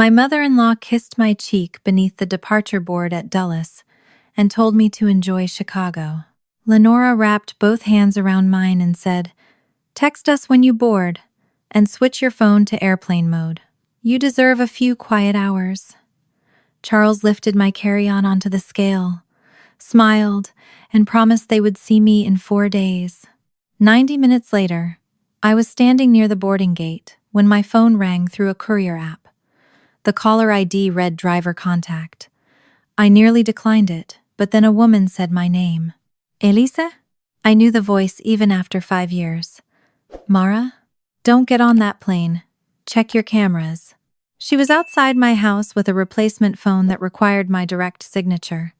My mother-in-law kissed my cheek beneath the departure board at Dulles and told me to enjoy Chicago. Lenora wrapped both hands around mine and said, "Text us when you board, and switch your phone to airplane mode. You deserve a few quiet hours." Charles lifted my carry-on onto the scale, smiled, and promised they would see me in 4 days. 90 minutes later, I was standing near the boarding gate when my phone rang through a courier app. The caller ID read driver contact. I nearly declined it, but then a woman said my name. "Elisa?" I knew the voice even after 5 years. "Mara? Don't get on that plane. Check your cameras." She was outside my house with a replacement phone that required my direct signature.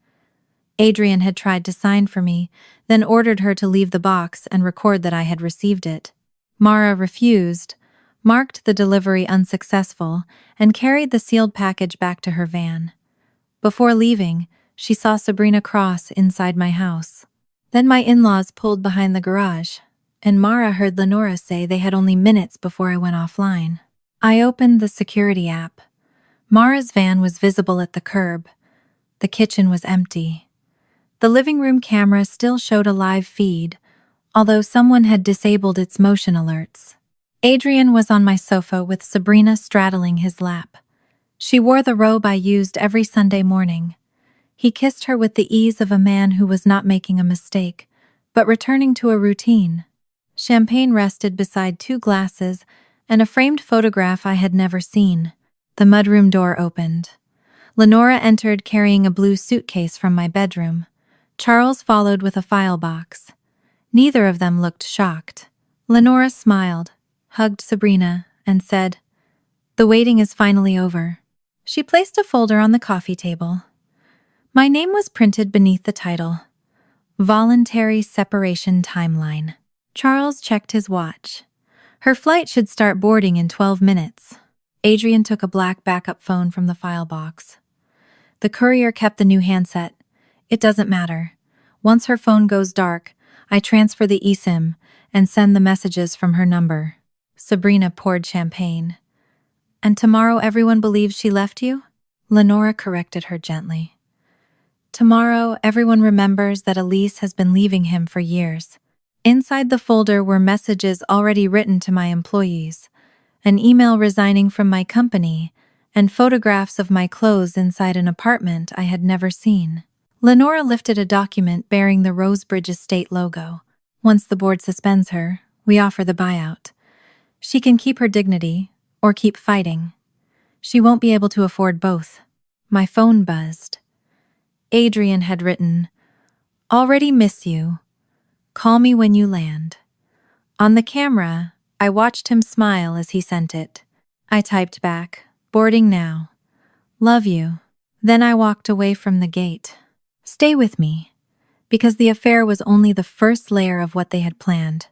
Adrian had tried to sign for me, then ordered her to leave the box and record that I had received it. Mara refused, marked the delivery unsuccessful, and carried the sealed package back to her van. Before leaving, she saw Sabrina cross inside my house. Then my in-laws pulled behind the garage, and Mara heard Lenora say they had only minutes before I went offline. I opened the security app. Mara's van was visible at the curb. The kitchen was empty. The living room camera still showed a live feed, although someone had disabled its motion alerts. Adrian was on my sofa with Sabrina straddling his lap. She wore the robe I used every Sunday morning. He kissed her with the ease of a man who was not making a mistake, but returning to a routine. Champagne rested beside 2 glasses and a framed photograph I had never seen. The mudroom door opened. Lenora entered carrying a blue suitcase from my bedroom. Charles followed with a file box. Neither of them looked shocked. Lenora smiled, hugged Sabrina, and said, "The waiting is finally over." She placed a folder on the coffee table. My name was printed beneath the title, "Voluntary Separation Timeline." Charles checked his watch. Her flight should start boarding in 12 minutes. Adrian took a black backup phone from the file box. The courier kept the new handset. It doesn't matter. Once her phone goes dark, I transfer the eSIM and send the messages from her number. Sabrina poured champagne. "And tomorrow everyone believes she left you?" Lenora corrected her gently. "Tomorrow everyone remembers that Elise has been leaving him for years." Inside the folder were messages already written to my employees, an email resigning from my company, and photographs of my clothes inside an apartment I had never seen. Lenora lifted a document bearing the Rosebridge Estate logo. "Once the board suspends her, we offer the buyout. She can keep her dignity, or keep fighting. She won't be able to afford both." My phone buzzed. Adrian had written, "Already miss you. Call me when you land." On the camera, I watched him smile as he sent it. I typed back, "Boarding now. Love you." Then I walked away from the gate. Stay with me, because the affair was only the first layer of what they had planned.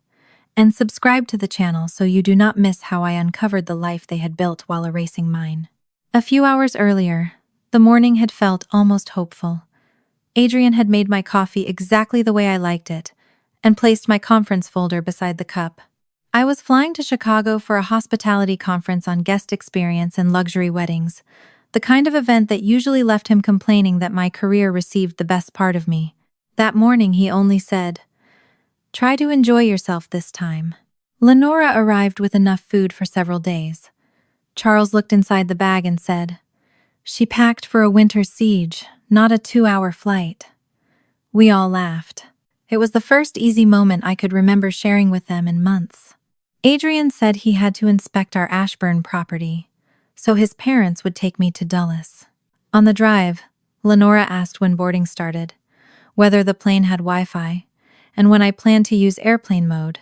And subscribe to the channel so you do not miss how I uncovered the life they had built while erasing mine. A few hours earlier, the morning had felt almost hopeful. Adrian had made my coffee exactly the way I liked it, and placed my conference folder beside the cup. I was flying to Chicago for a hospitality conference on guest experience and luxury weddings, the kind of event that usually left him complaining that my career received the best part of me. That morning he only said, "Try to enjoy yourself this time." Lenora arrived with enough food for several days. Charles looked inside the bag and said, "She packed for a winter siege, not a 2-hour flight." We all laughed. It was the first easy moment I could remember sharing with them in months. Adrian said he had to inspect our Ashburn property, so his parents would take me to Dulles. On the drive, Lenora asked when boarding started, whether the plane had Wi-Fi, and when I planned to use airplane mode.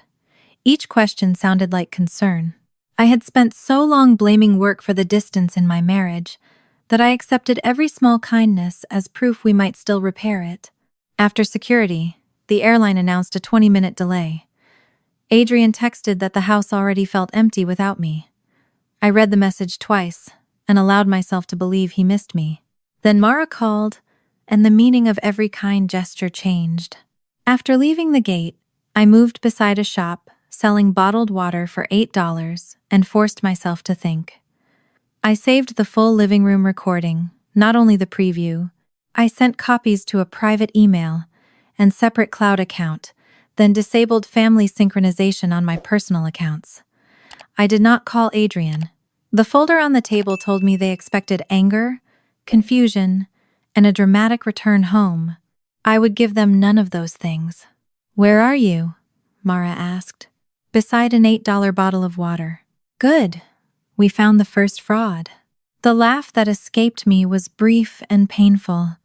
Each question sounded like concern. I had spent so long blaming work for the distance in my marriage that I accepted every small kindness as proof we might still repair it. After security, the airline announced a 20-minute delay. Adrian texted that the house already felt empty without me. I read the message twice and allowed myself to believe he missed me. Then Mara called, and the meaning of every kind gesture changed. After leaving the gate, I moved beside a shop selling bottled water for $8 and forced myself to think. I saved the full living room recording, not only the preview. I sent copies to a private email and separate cloud account, then disabled family synchronization on my personal accounts. I did not call Adrian. The folder on the table told me they expected anger, confusion, and a dramatic return home. I would give them none of those things. "Where are you?" Mara asked. "Beside an $8 bottle of water." "Good. We found the first fraud." The laugh that escaped me was brief and painful,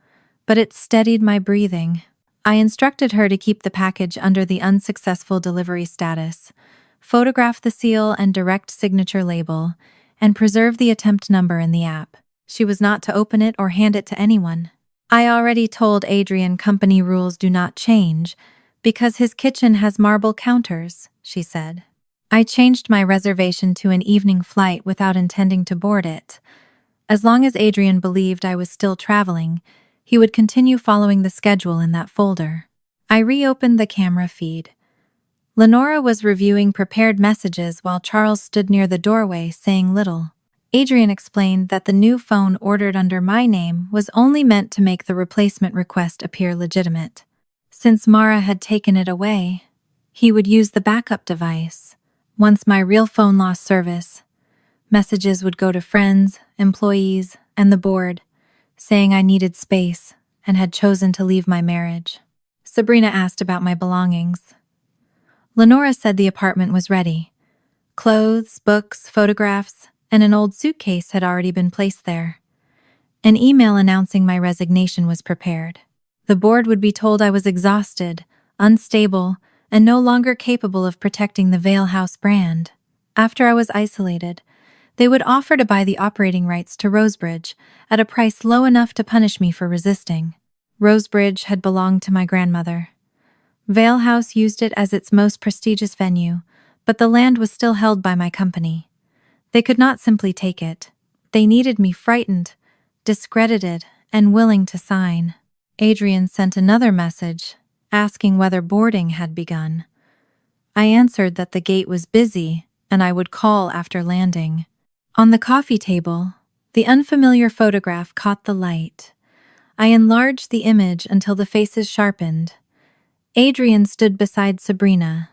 but it steadied my breathing. I instructed her to keep the package under the unsuccessful delivery status, photograph the seal and direct signature label, and preserve the attempt number in the app. She was not to open it or hand it to anyone. I already told Adrian company rules do not change because his kitchen has marble counters, she said. I changed my reservation to an evening flight without intending to board it. As long as Adrian believed I was still traveling, he would continue following the schedule in that folder. I reopened the camera feed. Lenora was reviewing prepared messages while Charles stood near the doorway saying little. Adrian explained that the new phone ordered under my name was only meant to make the replacement request appear legitimate. Since Mara had taken it away, he would use the backup device. Once my real phone lost service, messages would go to friends, employees, and the board, saying I needed space and had chosen to leave my marriage. Sabrina asked about my belongings. Lenora said the apartment was ready. Clothes, books, photographs, and an old suitcase had already been placed there. An email announcing my resignation was prepared. The board would be told I was exhausted, unstable, and no longer capable of protecting the Vale House brand. After I was isolated, they would offer to buy the operating rights to Rosebridge at a price low enough to punish me for resisting. Rosebridge had belonged to my grandmother. Vale House used it as its most prestigious venue, but the land was still held by my company. They could not simply take it. They needed me frightened, discredited, and willing to sign. Adrian sent another message, asking whether boarding had begun. I answered that the gate was busy and I would call after landing. On the coffee table, the unfamiliar photograph caught the light. I enlarged the image until the faces sharpened. Adrian stood beside Sabrina.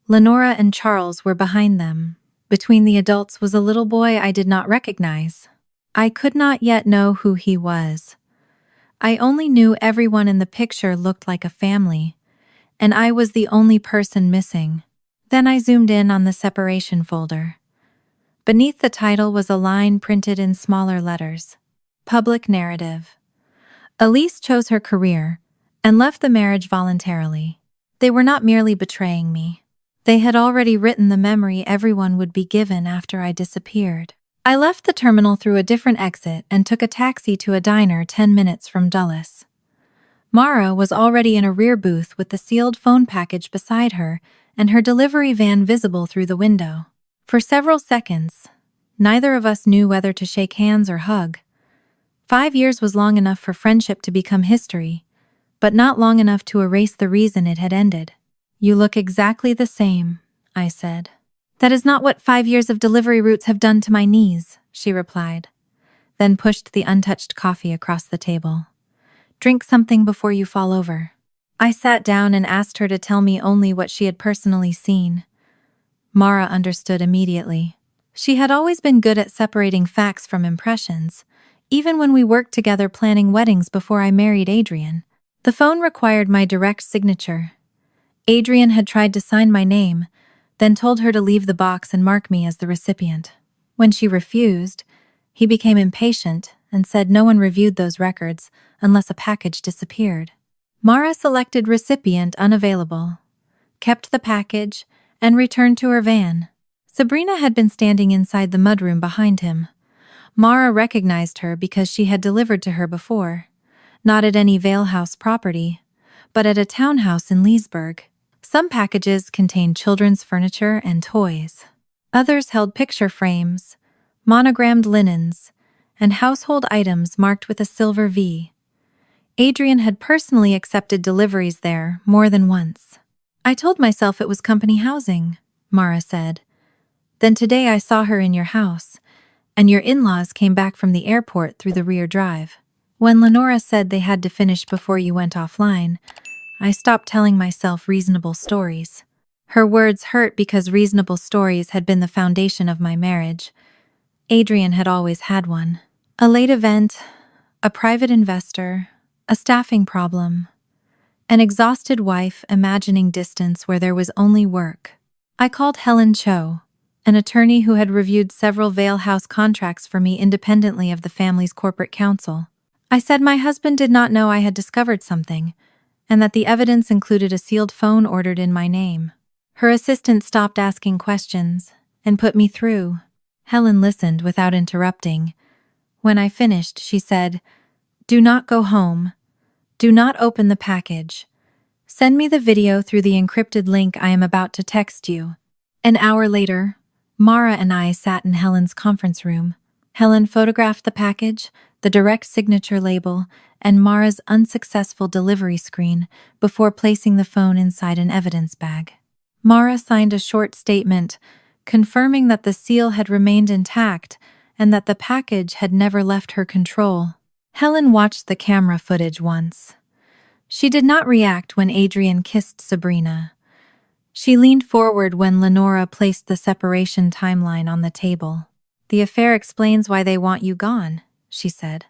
Lenora and Charles were behind them. Between the adults was a little boy I did not recognize. I could not yet know who he was. I only knew everyone in the picture looked like a family, and I was the only person missing. Then I zoomed in on the separation folder. Beneath the title was a line printed in smaller letters. Public narrative. Elise chose her career and left the marriage voluntarily. They were not merely betraying me. They had already written the memory everyone would be given after I disappeared. I left the terminal through a different exit and took a taxi to a diner 10 minutes from Dulles. Mara was already in a rear booth with the sealed phone package beside her and her delivery van visible through the window. For several seconds, neither of us knew whether to shake hands or hug. 5 years was long enough for friendship to become history, but not long enough to erase the reason it had ended. "You look exactly the same," I said. "That is not what 5 years of delivery routes have done to my knees," she replied, then pushed the untouched coffee across the table. "Drink something before you fall over." I sat down and asked her to tell me only what she had personally seen. Mara understood immediately. She had always been good at separating facts from impressions, even when we worked together planning weddings before I married Adrian. The phone required my direct signature. Adrian had tried to sign my name, then told her to leave the box and mark me as the recipient. When she refused, he became impatient and said no one reviewed those records unless a package disappeared. Mara selected recipient unavailable, kept the package, and returned to her van. Sabrina had been standing inside the mudroom behind him. Mara recognized her because she had delivered to her before, not at any Vale House property, but at a townhouse in Leesburg. Some packages contained children's furniture and toys. Others held picture frames, monogrammed linens, and household items marked with a silver V. Adrian had personally accepted deliveries there more than once. "I told myself it was company housing," Mara said. "Then today I saw her in your house, and your in-laws came back from the airport through the rear drive. When Lenora said they had to finish before you went offline, I stopped telling myself reasonable stories. Her words hurt because reasonable stories had been the foundation of my marriage. Adrian had always had one. A late event, a private investor, a staffing problem, an exhausted wife imagining distance where there was only work. I called Helen Cho, an attorney who had reviewed several Vale House contracts for me independently of the family's corporate counsel. I said my husband did not know I had discovered something, and that the evidence included a sealed phone ordered in my name. Her assistant stopped asking questions and put me through. Helen listened without interrupting. When I finished, she said, "Do not go home. Do not open the package. Send me the video through the encrypted link I am about to text you." An hour later, Mara and I sat in Helen's conference room. Helen photographed the package, the direct signature label, and Mara's unsuccessful delivery screen before placing the phone inside an evidence bag. Mara signed a short statement confirming that the seal had remained intact and that the package had never left her control. Helen watched the camera footage once. She did not react when Adrian kissed Sabrina. She leaned forward when Lenora placed the separation timeline on the table. "The affair explains why they want you gone," she said.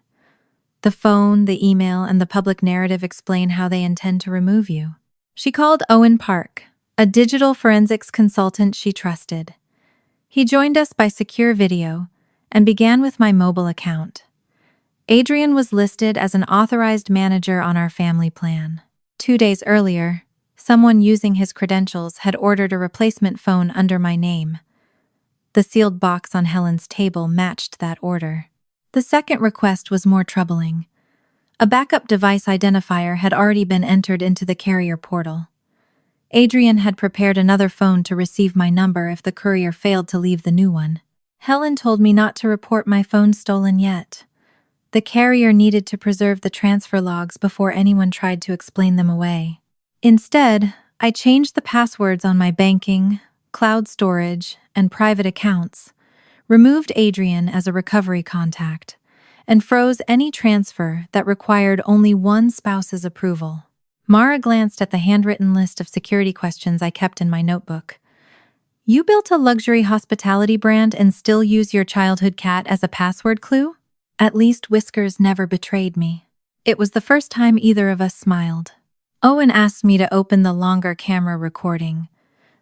"The phone, the email, and the public narrative explain how they intend to remove you." She called Owen Park, a digital forensics consultant she trusted. He joined us by secure video and began with my mobile account. Adrian was listed as an authorized manager on our family plan. 2 days earlier, someone using his credentials had ordered a replacement phone under my name. The sealed box on Helen's table matched that order. The second request was more troubling. A backup device identifier had already been entered into the carrier portal. Adrian had prepared another phone to receive my number if the courier failed to leave the new one. Helen told me not to report my phone stolen yet. The carrier needed to preserve the transfer logs before anyone tried to explain them away. Instead, I changed the passwords on my banking, cloud storage, and private accounts, removed Adrian as a recovery contact, and froze any transfer that required only one spouse's approval. Mara glanced at the handwritten list of security questions I kept in my notebook. "You built a luxury hospitality brand and still use your childhood cat as a password clue?" At least Whiskers never betrayed me. It was the first time either of us smiled. Owen asked me to open the longer camera recording.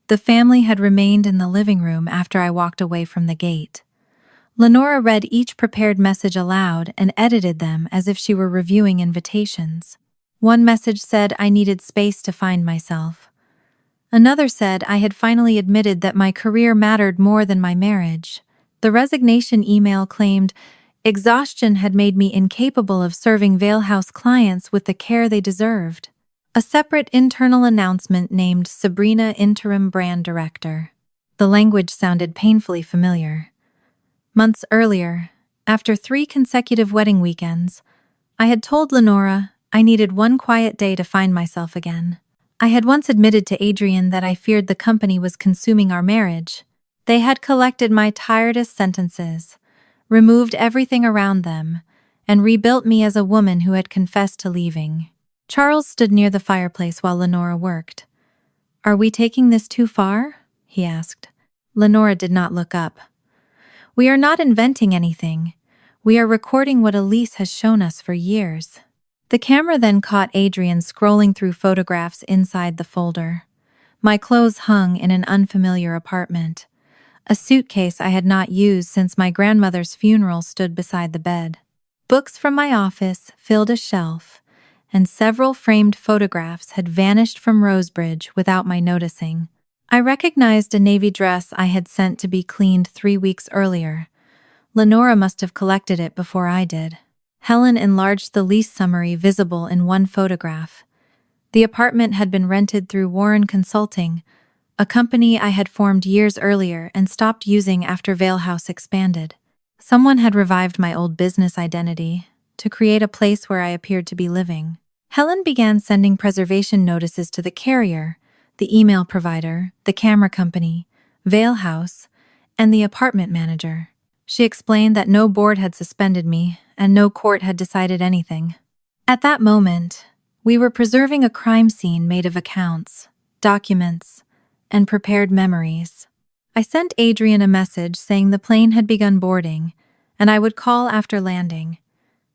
The family had remained in the living room after I walked away from the gate. Lenora read each prepared message aloud and edited them as if she were reviewing invitations. One message said I needed space to find myself. Another said I had finally admitted that my career mattered more than my marriage. The resignation email claimed exhaustion had made me incapable of serving Vale House clients with the care they deserved. A separate internal announcement named Sabrina Interim Brand Director. The language sounded painfully familiar. Months earlier, after 3 consecutive wedding weekends, I had told Lenora I needed one quiet day to find myself again. I had once admitted to Adrian that I feared the company was consuming our marriage. They had collected my tiredest sentences, removed everything around them, and rebuilt me as a woman who had confessed to leaving. Charles stood near the fireplace while Lenora worked. "Are we taking this too far?" he asked. Lenora did not look up. "We are not inventing anything. We are recording what Elise has shown us for years." The camera then caught Adrian scrolling through photographs inside the folder. My clothes hung in an unfamiliar apartment. A suitcase I had not used since my grandmother's funeral stood beside the bed. Books from my office filled a shelf, and several framed photographs had vanished from Rosebridge without my noticing. I recognized a navy dress I had sent to be cleaned 3 weeks earlier. Lenora must have collected it before I did. Helen enlarged the lease summary visible in one photograph. The apartment had been rented through Warren Consulting, a company I had formed years earlier and stopped using after Vale House expanded. Someone had revived my old business identity to create a place where I appeared to be living. Helen began sending preservation notices to the carrier, the email provider, the camera company, Vale House, and the apartment manager. She explained that no board had suspended me and no court had decided anything. At that moment, we were preserving a crime scene made of accounts, documents, and prepared memories. I sent Adrian a message saying the plane had begun boarding and I would call after landing.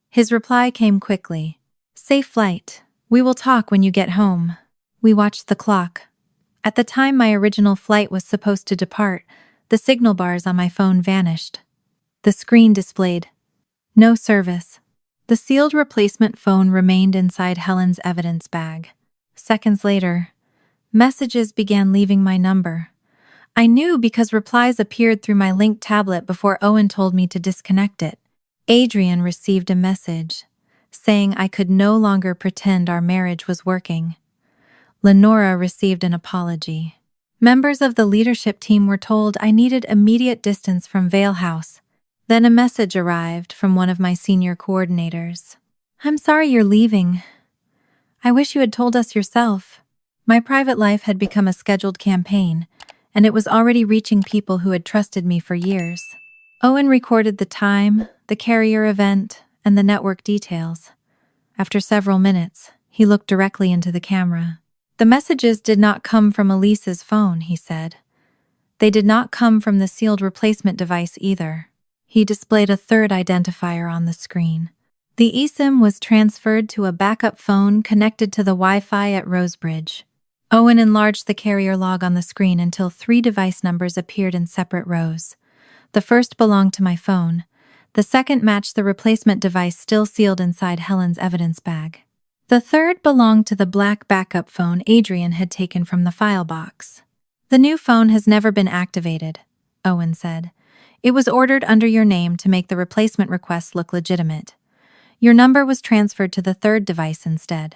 His reply came quickly. "Safe flight. We will talk when you get home." We watched the clock. At the time my original flight was supposed to depart, the signal bars on my phone vanished. The screen displayed no service. The sealed replacement phone remained inside Helen's evidence bag. Seconds later, messages began leaving my number. I knew because replies appeared through my linked tablet before Owen told me to disconnect it. Adrian received a message saying I could no longer pretend our marriage was working. Lenora received an apology. Members of the leadership team were told I needed immediate distance from Vale House. Then a message arrived from one of my senior coordinators. "I'm sorry you're leaving. I wish you had told us yourself." My private life had become a scheduled campaign, and it was already reaching people who had trusted me for years. Owen recorded the time, the carrier event, and the network details. After several minutes, he looked directly into the camera. "The messages did not come from Elise's phone," he said. "They did not come from the sealed replacement device either." He displayed a third identifier on the screen. The eSIM was transferred to a backup phone connected to the Wi-Fi at Rosebridge. Owen enlarged the carrier log on the screen until 3 device numbers appeared in separate rows. The first belonged to my phone. The second matched the replacement device still sealed inside Helen's evidence bag. The third belonged to the black backup phone Adrian had taken from the file box. "The new phone has never been activated," Owen said. "It was ordered under your name to make the replacement request look legitimate. Your number was transferred to the third device instead.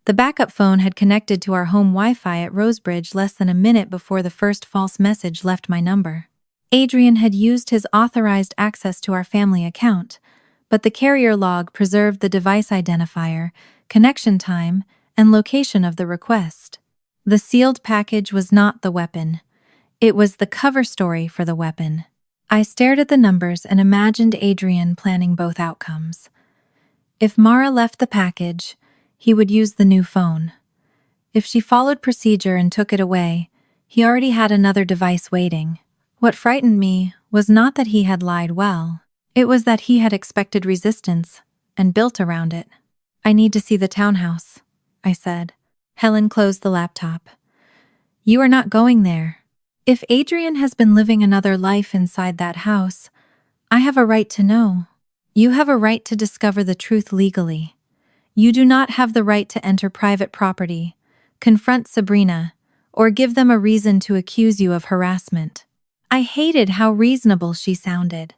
The backup phone had connected to our home Wi-Fi at Rosebridge less than a minute before the first false message left my number. Adrian had used his authorized access to our family account, but the carrier log preserved the device identifier, connection time, and location of the request. The sealed package was not the weapon. It was the cover story for the weapon." I stared at the numbers and imagined Adrian planning both outcomes. If Mara left the package, he would use the new phone. If she followed procedure and took it away, he already had another device waiting. What frightened me was not that he had lied well. It was that he had expected resistance and built around it. "I need to see the townhouse," I said. Helen closed the laptop. "You are not going there. If Adrian has been living another life inside that house, I have a right to know. You have a right to discover the truth legally. You do not have the right to enter private property, confront Sabrina, or give them a reason to accuse you of harassment." I hated how reasonable she sounded.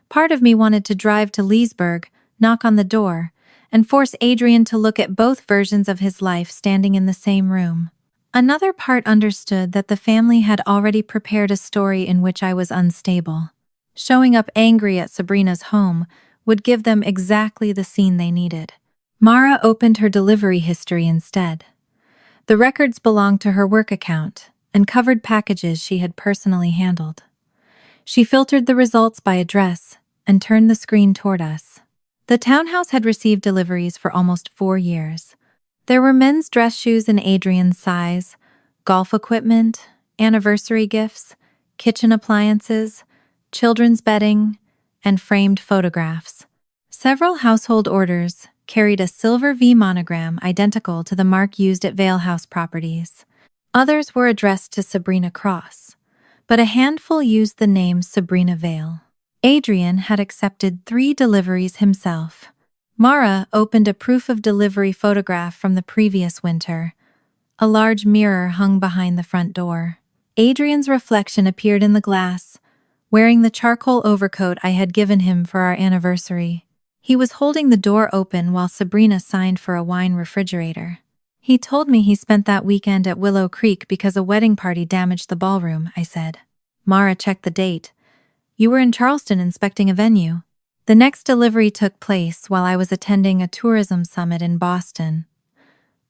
Part of me wanted to drive to Leesburg, knock on the door, and force Adrian to look at both versions of his life standing in the same room. Another part understood that the family had already prepared a story in which I was unstable. Showing up angry at Sabrina's home would give them exactly the scene they needed. Mara opened her delivery history instead. The records belonged to her work account and covered packages she had personally handled. She filtered the results by address and turned the screen toward us. The townhouse had received deliveries for almost 4 years. There were men's dress shoes in Adrian's size, golf equipment, anniversary gifts, kitchen appliances, children's bedding, and framed photographs. Several household orders carried a silver V monogram identical to the mark used at Vale House properties. Others were addressed to Sabrina Cross, but a handful used the name Sabrina Vale. Adrian had accepted 3 deliveries himself. Mara opened a proof of delivery photograph from the previous winter. A large mirror hung behind the front door. Adrian's reflection appeared in the glass, wearing the charcoal overcoat I had given him for our anniversary. He was holding the door open while Sabrina signed for a wine refrigerator. "He told me he spent that weekend at Willow Creek because a wedding party damaged the ballroom," I said. Mara checked the date. "You were in Charleston inspecting a venue." The next delivery took place while I was attending a tourism summit in Boston.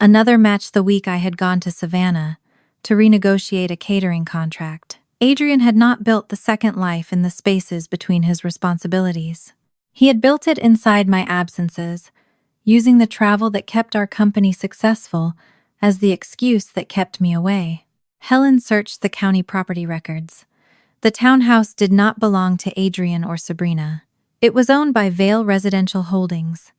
Another matched the week I had gone to Savannah to renegotiate a catering contract. Adrian had not built the second life in the spaces between his responsibilities. He had built it inside my absences, using the travel that kept our company successful as the excuse that kept me away. Helen searched the county property records. The townhouse did not belong to Adrian or Sabrina. It was owned by Vale Residential Holdings,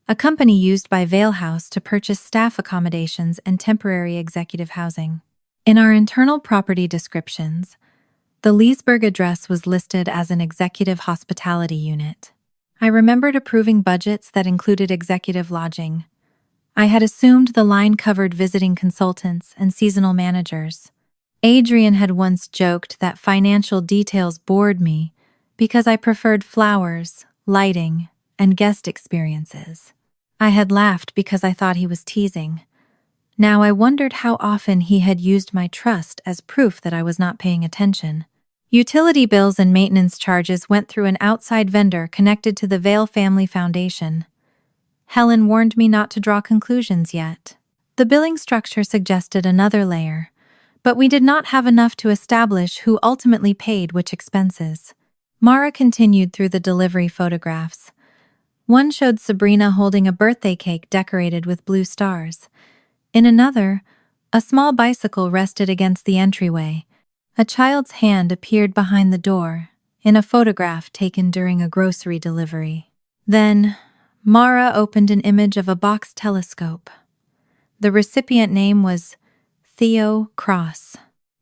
a company used by Vale House to purchase staff accommodations and temporary executive housing. In our internal property descriptions, the Leesburg address was listed as an executive hospitality unit. I remembered approving budgets that included executive lodging. I had assumed the line covered visiting consultants and seasonal managers. Adrian had once joked that financial details bored me because I preferred flowers, lighting, and guest experiences. I had laughed because I thought he was teasing. Now I wondered how often he had used my trust as proof that I was not paying attention. Utility bills and maintenance charges went through an outside vendor connected to the Vale Family Foundation. Helen warned me not to draw conclusions yet. The billing structure suggested another layer, but we did not have enough to establish who ultimately paid which expenses. Mara continued through the delivery photographs. One showed Sabrina holding a birthday cake decorated with blue stars. In another, a small bicycle rested against the entryway. A child's hand appeared behind the door, in a photograph taken during a grocery delivery. Then, Mara opened an image of a box telescope. The recipient name was Theo Cross.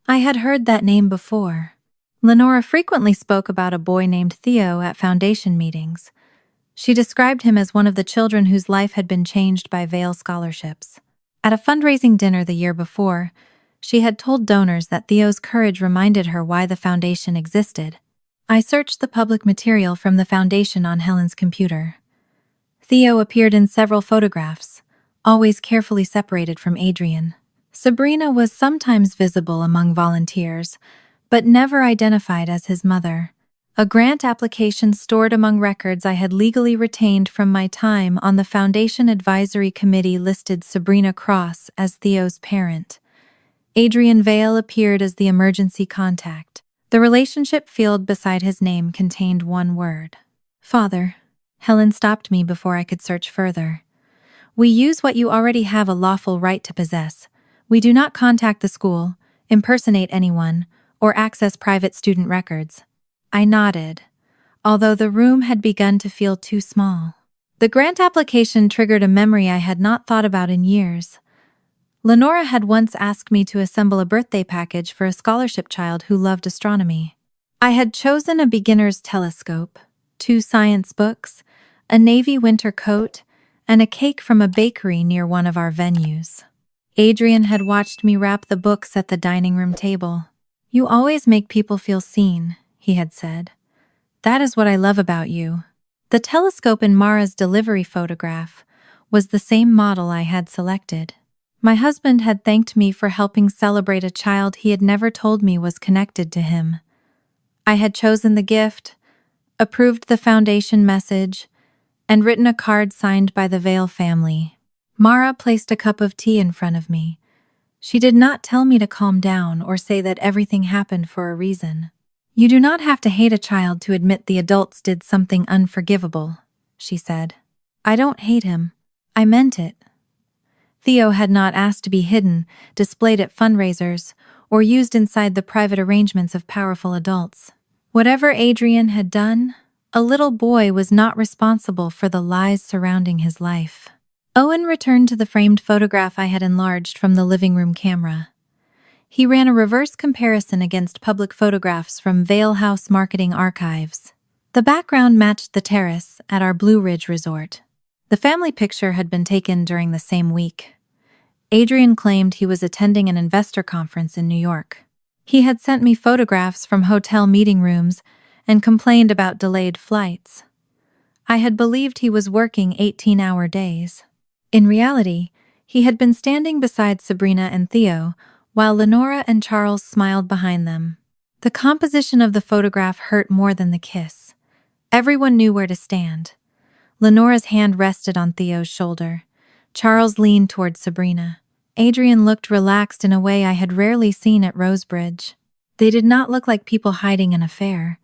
I had heard that name before. Lenora frequently spoke about a boy named Theo at foundation meetings. She described him as one of the children whose life had been changed by Vale scholarships. At a fundraising dinner the year before, she had told donors that Theo's courage reminded her why the foundation existed. I searched the public material from the foundation on Helen's computer. Theo appeared in several photographs, always carefully separated from Adrian. Sabrina was sometimes visible among volunteers, but never identified as his mother. A grant application stored among records I had legally retained from my time on the Foundation Advisory Committee listed Sabrina Cross as Theo's parent. Adrian Vale appeared as the emergency contact. The relationship field beside his name contained one word: Father. Helen stopped me before I could search further. We use what you already have a lawful right to possess. We do not contact the school, impersonate anyone, or access private student records. I nodded, although the room had begun to feel too small. The grant application triggered a memory I had not thought about in years. Lenora had once asked me to assemble a birthday package for a scholarship child who loved astronomy. I had chosen a beginner's telescope, 2 science books, a navy winter coat, and a cake from a bakery near one of our venues. Adrian had watched me wrap the books at the dining room table. "You always make people feel seen," he had said. "That is what I love about you." The telescope in Mara's delivery photograph was the same model I had selected. My husband had thanked me for helping celebrate a child he had never told me was connected to him. I had chosen the gift, approved the foundation message, and written a card signed by the Vale family. Mara placed a cup of tea in front of me. She did not tell me to calm down or say that everything happened for a reason. "You do not have to hate a child to admit the adults did something unforgivable," she said. "I don't hate him. I meant it." Theo had not asked to be hidden, displayed at fundraisers, or used inside the private arrangements of powerful adults. Whatever Adrian had done, a little boy was not responsible for the lies surrounding his life. Owen returned to the framed photograph I had enlarged from the living room camera. He ran a reverse comparison against public photographs from Vale House marketing archives. The background matched the terrace at our Blue Ridge resort. The family picture had been taken during the same week. Adrian claimed he was attending an investor conference in New York. He had sent me photographs from hotel meeting rooms and complained about delayed flights. I had believed he was working 18-hour days. In reality, he had been standing beside Sabrina and Theo, while Lenora and Charles smiled behind them. The composition of the photograph hurt more than the kiss. Everyone knew where to stand. Lenora's hand rested on Theo's shoulder. Charles leaned toward Sabrina. Adrian looked relaxed in a way I had rarely seen at Rosebridge. They did not look like people hiding an affair.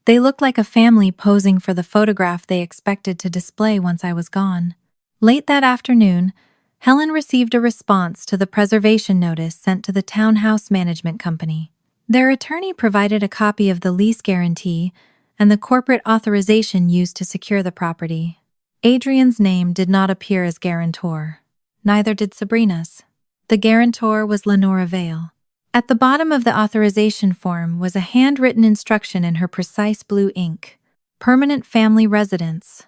They looked like a family posing for the photograph they expected to display once I was gone. Late that afternoon, Helen received a response to the preservation notice sent to the townhouse management company. Their attorney provided a copy of the lease guarantee and the corporate authorization used to secure the property. Adrian's name did not appear as guarantor. Neither did Sabrina's. The guarantor was Lenora Vale. At the bottom of the authorization form was a handwritten instruction in her precise blue ink: permanent family residence,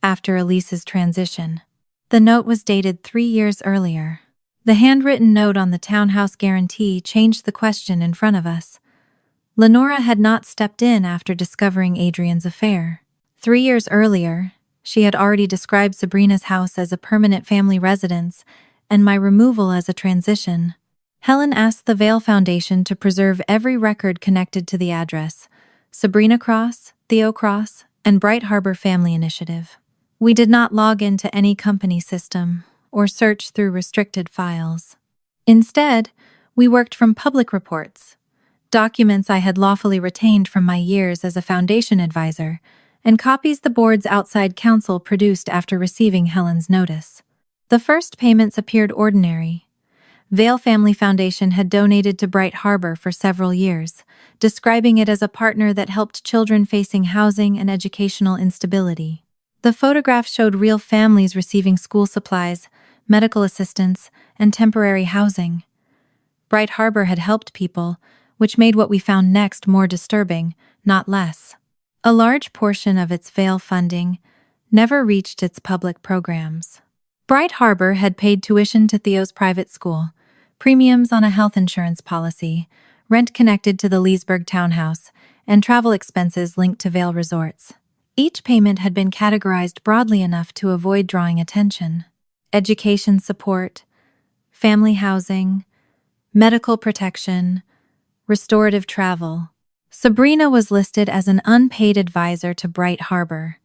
after Elise's transition. The note was dated 3 years earlier. The handwritten note on the townhouse guarantee changed the question in front of us. Lenora had not stepped in after discovering Adrian's affair. 3 years earlier, she had already described Sabrina's house as a permanent family residence and my removal as a transition. Helen asked the Vale Foundation to preserve every record connected to the address: Sabrina Cross, Theo Cross, and Bright Harbor Family Initiative. We did not log into any company system or search through restricted files. Instead, we worked from public reports, documents I had lawfully retained from my years as a foundation advisor, and copies the board's outside counsel produced after receiving Helen's notice. The first payments appeared ordinary. Vale Family Foundation had donated to Bright Harbor for several years, describing it as a partner that helped children facing housing and educational instability. The photograph showed real families receiving school supplies, medical assistance, and temporary housing. Bright Harbor had helped people, which made what we found next more disturbing, not less. A large portion of its Vale funding never reached its public programs. Bright Harbor had paid tuition to Theo's private school, premiums on a health insurance policy, rent connected to the Leesburg townhouse, and travel expenses linked to Vale resorts. Each payment had been categorized broadly enough to avoid drawing attention: education support, family housing, medical protection, restorative travel. Sabrina was listed as an unpaid advisor to Bright Harbor.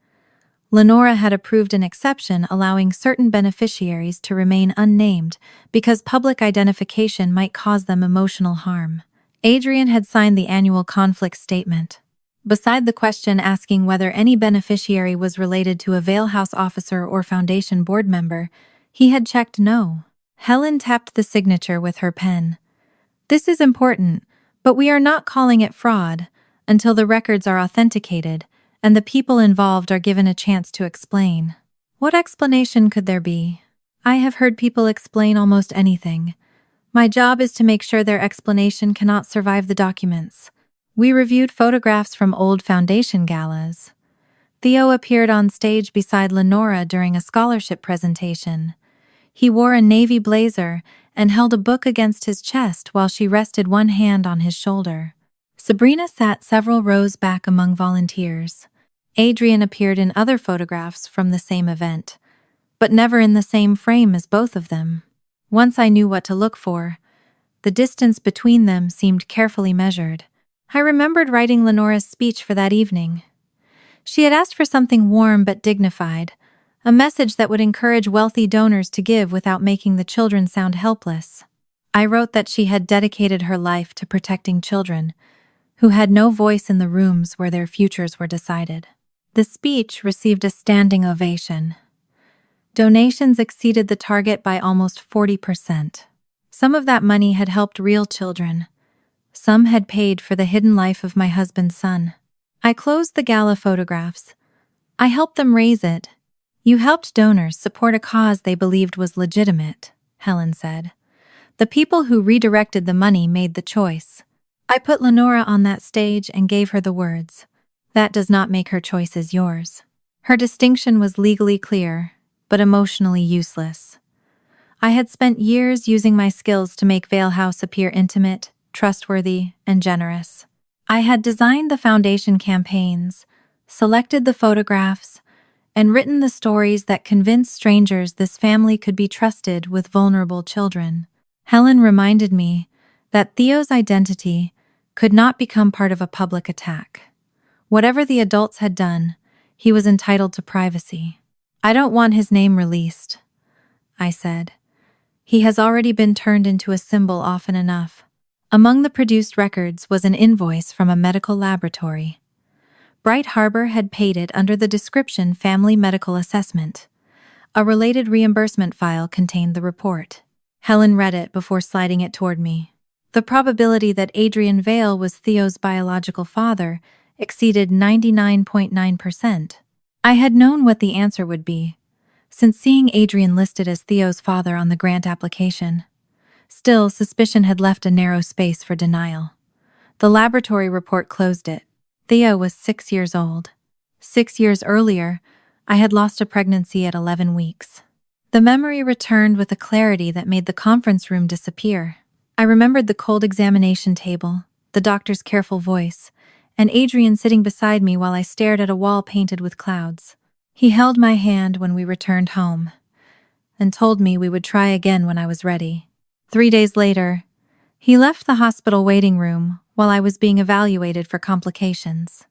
Lenora had approved an exception allowing certain beneficiaries to remain unnamed because public identification might cause them emotional harm. Adrian had signed the annual conflict statement. Beside the question asking whether any beneficiary was related to a Vale House officer or foundation board member, he had checked no. Helen tapped the signature with her pen. "This is important, but we are not calling it fraud until the records are authenticated and the people involved are given a chance to explain." What explanation could there be? I have heard people explain almost anything. My job is to make sure their explanation cannot survive the documents. We reviewed photographs from old foundation galas. Theo appeared on stage beside Lenora during a scholarship presentation. He wore a navy blazer and held a book against his chest while she rested one hand on his shoulder. Sabrina sat several rows back among volunteers. Adrian appeared in other photographs from the same event, but never in the same frame as both of them. Once I knew what to look for, the distance between them seemed carefully measured. I remembered writing Lenora's speech for that evening. She had asked for something warm but dignified, a message that would encourage wealthy donors to give without making the children sound helpless. I wrote that she had dedicated her life to protecting children who had no voice in the rooms where their futures were decided. The speech received a standing ovation. Donations exceeded the target by almost 40%. Some of that money had helped real children. Some had paid for the hidden life of my husband's son. I closed the gala photographs. I helped them raise it. "You helped donors support a cause they believed was legitimate," Helen said. "The people who redirected the money made the choice." I put Lenora on that stage and gave her the words, "That does not make her choices yours." Her distinction was legally clear, but emotionally useless. I had spent years using my skills to make Vale House appear intimate, trustworthy, and generous. I had designed the foundation campaigns, selected the photographs, and written the stories that convinced strangers this family could be trusted with vulnerable children. Helen reminded me that Theo's identity could not become part of a public attack. Whatever the adults had done, he was entitled to privacy. "I don't want his name released," I said. "He has already been turned into a symbol often enough." Among the produced records was an invoice from a medical laboratory. Bright Harbor had paid it under the description Family Medical Assessment. A related reimbursement file contained the report. Helen read it before sliding it toward me. The probability that Adrian Vale was Theo's biological father exceeded 99.9%. I had known what the answer would be, since seeing Adrian listed as Theo's father on the grant application. Still, suspicion had left a narrow space for denial. The laboratory report closed it. Theo was 6 years old. 6 years earlier, I had lost a pregnancy at 11 weeks. The memory returned with a clarity that made the conference room disappear. I remembered the cold examination table, the doctor's careful voice, and Adrian sitting beside me while I stared at a wall painted with clouds. He held my hand when we returned home, and told me we would try again when I was ready. 3 days later, he left the hospital waiting room while I was being evaluated for complications.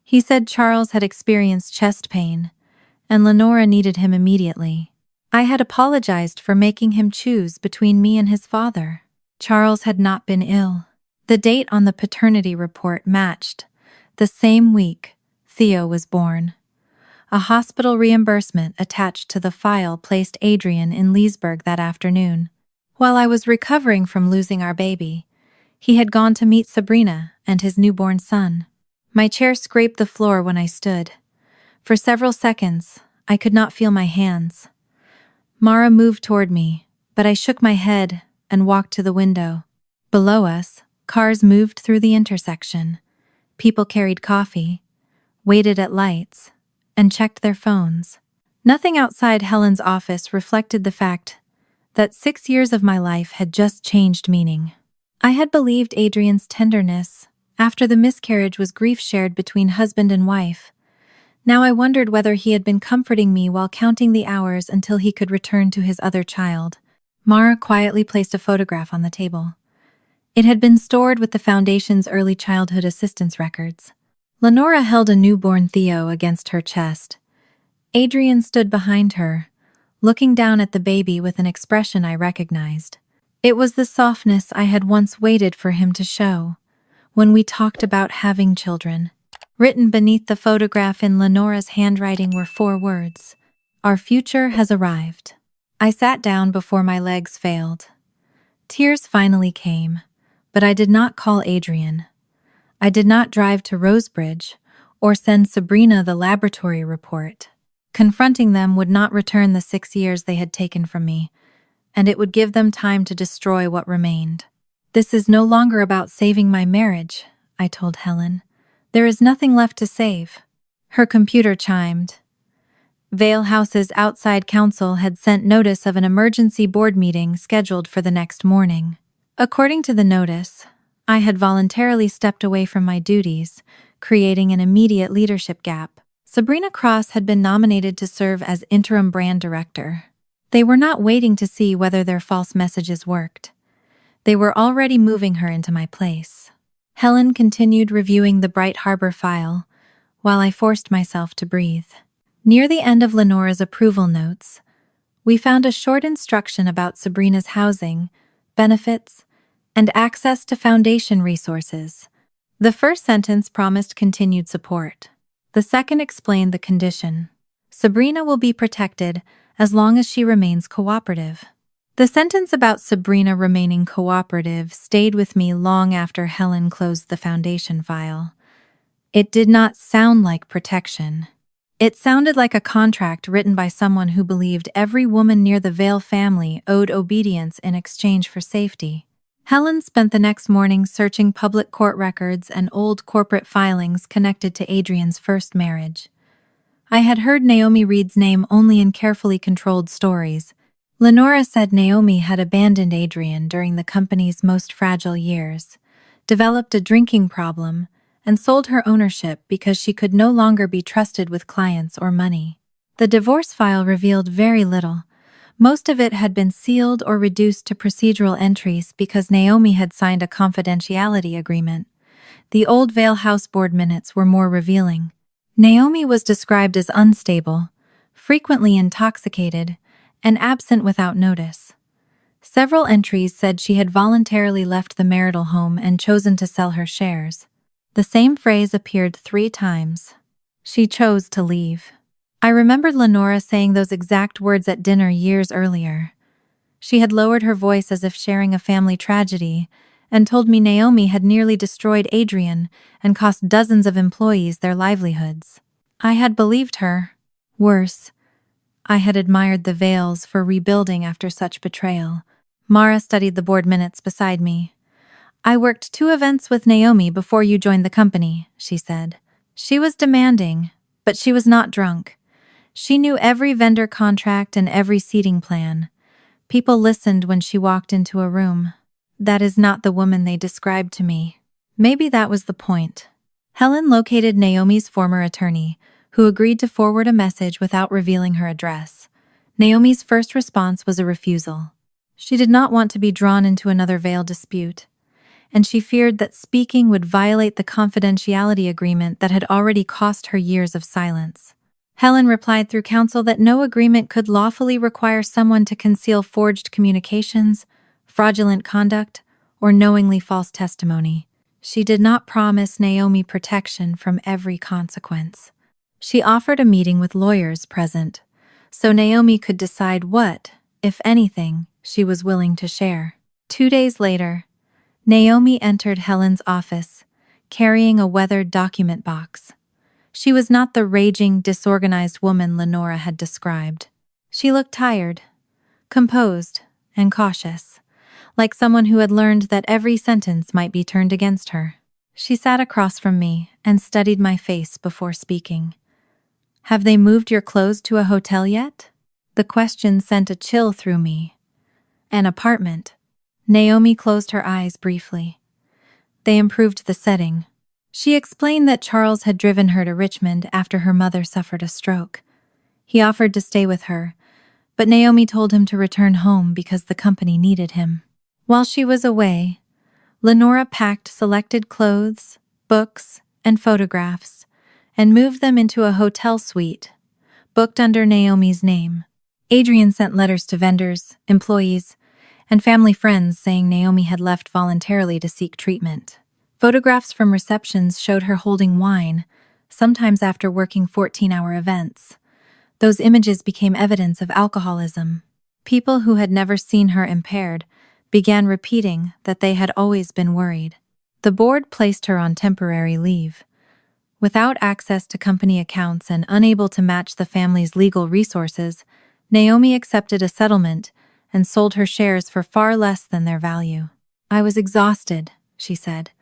He said Charles had experienced chest pain, and Lenora needed him immediately. I had apologized for making him choose between me and his father. Charles had not been ill. The date on the paternity report matched. The same week, Theo was born. A hospital reimbursement attached to the file placed Adrian in Leesburg that afternoon. While I was recovering from losing our baby, he had gone to meet Sabrina and his newborn son. My chair scraped the floor when I stood. For several seconds, I could not feel my hands. Mara moved toward me, but I shook my head and walked to the window. Below us, cars moved through the intersection. People carried coffee, waited at lights, and checked their phones. Nothing outside Helen's office reflected the fact that 6 years of my life had just changed meaning. I had believed Adrian's tenderness after the miscarriage was grief shared between husband and wife. Now I wondered whether he had been comforting me while counting the hours until he could return to his other child. Mara quietly placed a photograph on the table. It had been stored with the Foundation's early childhood assistance records. Lenora held a newborn Theo against her chest. Adrian stood behind her, looking down at the baby with an expression I recognized. It was the softness I had once waited for him to show when we talked about having children. Written beneath the photograph in Lenora's handwriting were 4 words: "Our future has arrived." I sat down before my legs failed. Tears finally came, but I did not call Adrian. I did not drive to Rosebridge or send Sabrina the laboratory report. Confronting them would not return the 6 years they had taken from me, and it would give them time to destroy what remained. "This is no longer about saving my marriage," I told Helen. "There is nothing left to save." Her computer chimed. Vale House's outside counsel had sent notice of an emergency board meeting scheduled for the next morning. According to the notice, I had voluntarily stepped away from my duties, creating an immediate leadership gap. Sabrina Cross had been nominated to serve as interim brand director. They were not waiting to see whether their false messages worked. They were already moving her into my place. Helen continued reviewing the Bright Harbor file, while I forced myself to breathe. Near the end of Lenora's approval notes, we found a short instruction about Sabrina's housing, benefits, and access to Foundation resources. The first sentence promised continued support. The second explained the condition. Sabrina will be protected as long as she remains cooperative. The sentence about Sabrina remaining cooperative stayed with me long after Helen closed the Foundation file. It did not sound like protection. It sounded like a contract written by someone who believed every woman near the Vale family owed obedience in exchange for safety. Helen spent the next morning searching public court records and old corporate filings connected to Adrian's first marriage. I had heard Naomi Reed's name only in carefully controlled stories. Lenora said Naomi had abandoned Adrian during the company's most fragile years, developed a drinking problem, and sold her ownership because she could no longer be trusted with clients or money. The divorce file revealed very little. Most of it had been sealed or reduced to procedural entries because Naomi had signed a confidentiality agreement. The old Vale House board minutes were more revealing. Naomi was described as unstable, frequently intoxicated, and absent without notice. Several entries said she had voluntarily left the marital home and chosen to sell her shares. The same phrase appeared 3 times. She chose to leave. I remembered Lenora saying those exact words at dinner years earlier. She had lowered her voice as if sharing a family tragedy, and told me Naomi had nearly destroyed Adrian and cost dozens of employees their livelihoods. I had believed her. Worse, I had admired the Vales for rebuilding after such betrayal. Mara studied the board minutes beside me. "I worked 2 events with Naomi before you joined the company," she said. "She was demanding, but she was not drunk. She knew every vendor contract and every seating plan. People listened when she walked into a room. That is not the woman they described to me." Maybe that was the point. Helen located Naomi's former attorney, who agreed to forward a message without revealing her address. Naomi's first response was a refusal. She did not want to be drawn into another Vale dispute, and she feared that speaking would violate the confidentiality agreement that had already cost her years of silence. Helen replied through counsel that no agreement could lawfully require someone to conceal forged communications, fraudulent conduct, or knowingly false testimony. She did not promise Naomi protection from every consequence. She offered a meeting with lawyers present, so Naomi could decide what, if anything, she was willing to share. 2 days later, Naomi entered Helen's office, carrying a weathered document box. She was not the raging, disorganized woman Lenora had described. She looked tired, composed, and cautious, like someone who had learned that every sentence might be turned against her. She sat across from me and studied my face before speaking. "Have they moved your clothes to a hotel yet?" The question sent a chill through me. "An apartment." Naomi closed her eyes briefly. They improved the setting. She explained that Charles had driven her to Richmond after her mother suffered a stroke. He offered to stay with her, but Naomi told him to return home because the company needed him. While she was away, Lenora packed selected clothes, books, and photographs, and moved them into a hotel suite, booked under Naomi's name. Adrian sent letters to vendors, employees, and family friends saying Naomi had left voluntarily to seek treatment. Photographs from receptions showed her holding wine, sometimes after working 14-hour events. Those images became evidence of alcoholism. People who had never seen her impaired began repeating that they had always been worried. The board placed her on temporary leave. Without access to company accounts and unable to match the family's legal resources, Naomi accepted a settlement and sold her shares for far less than their value. "I was exhausted," she said.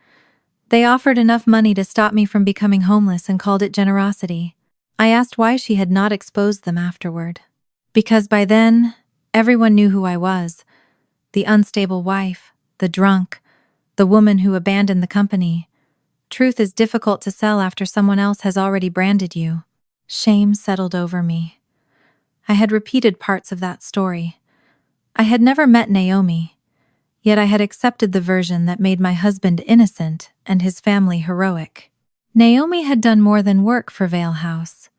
"They offered enough money to stop me from becoming homeless and called it generosity." I asked why she had not exposed them afterward. "Because by then, everyone knew who I was. The unstable wife, the drunk, the woman who abandoned the company. Truth is difficult to sell after someone else has already branded you." Shame settled over me. I had repeated parts of that story. I had never met Naomi, yet I had accepted the version that made my husband innocent and his family heroic. Naomi had done more than work for Vale House.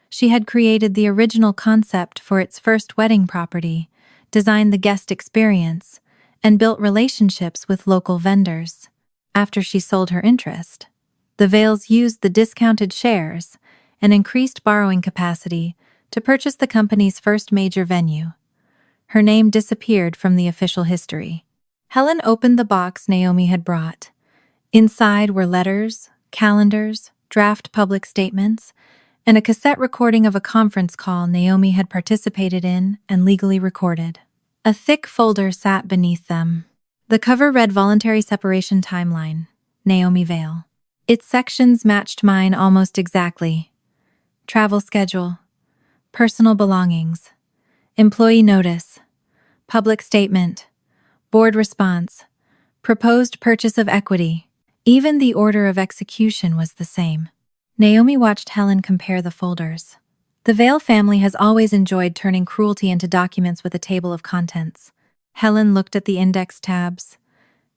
She had created the original concept for its first wedding property, designed the guest experience, and built relationships with local vendors. After she sold her interest, the Vales used the discounted shares and increased borrowing capacity to purchase the company's first major venue. Her name disappeared from the official history. Helen opened the box Naomi had brought. Inside were letters, calendars, draft public statements, and a cassette recording of a conference call Naomi had participated in and legally recorded. A thick folder sat beneath them. The cover read Voluntary Separation Timeline, Naomi Vale. Its sections matched mine almost exactly. Travel schedule, personal belongings, employee notice, public statement, board response, proposed purchase of equity. Even the order of execution was the same. Naomi watched Helen compare the folders. The Vale family has always enjoyed turning cruelty into documents with a table of contents. Helen looked at the index tabs.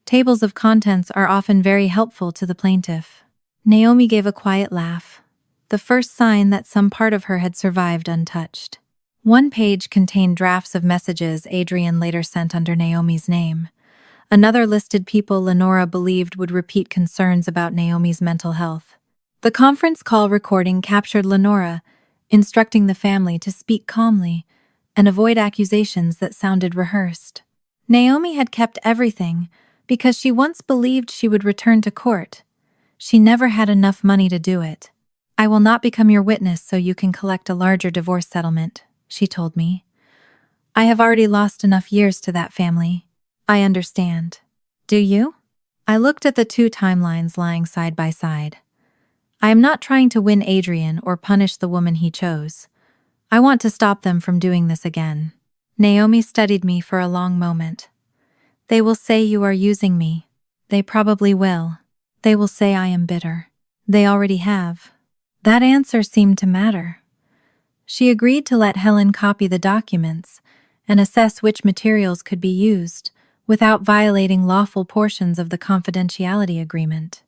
Tables of contents are often very helpful to the plaintiff. Naomi gave a quiet laugh, the first sign that some part of her had survived untouched. One page contained drafts of messages Adrian later sent under Naomi's name. Another listed people Lenora believed would repeat concerns about Naomi's mental health. The conference call recording captured Lenora, instructing the family to speak calmly and avoid accusations that sounded rehearsed. Naomi had kept everything because she once believed she would return to court. She never had enough money to do it. "I will not become your witness so you can collect a larger divorce settlement," she told me. "I have already lost enough years to that family." "I understand." "Do you?" I looked at the two timelines lying side by side. "I am not trying to win Adrian or punish the woman he chose. I want to stop them from doing this again." Naomi studied me for a long moment. "They will say you are using me. They probably will. They will say I am bitter. They already have." That answer seemed to matter. She agreed to let Helen copy the documents and assess which materials could be used without violating lawful portions of the confidentiality agreement.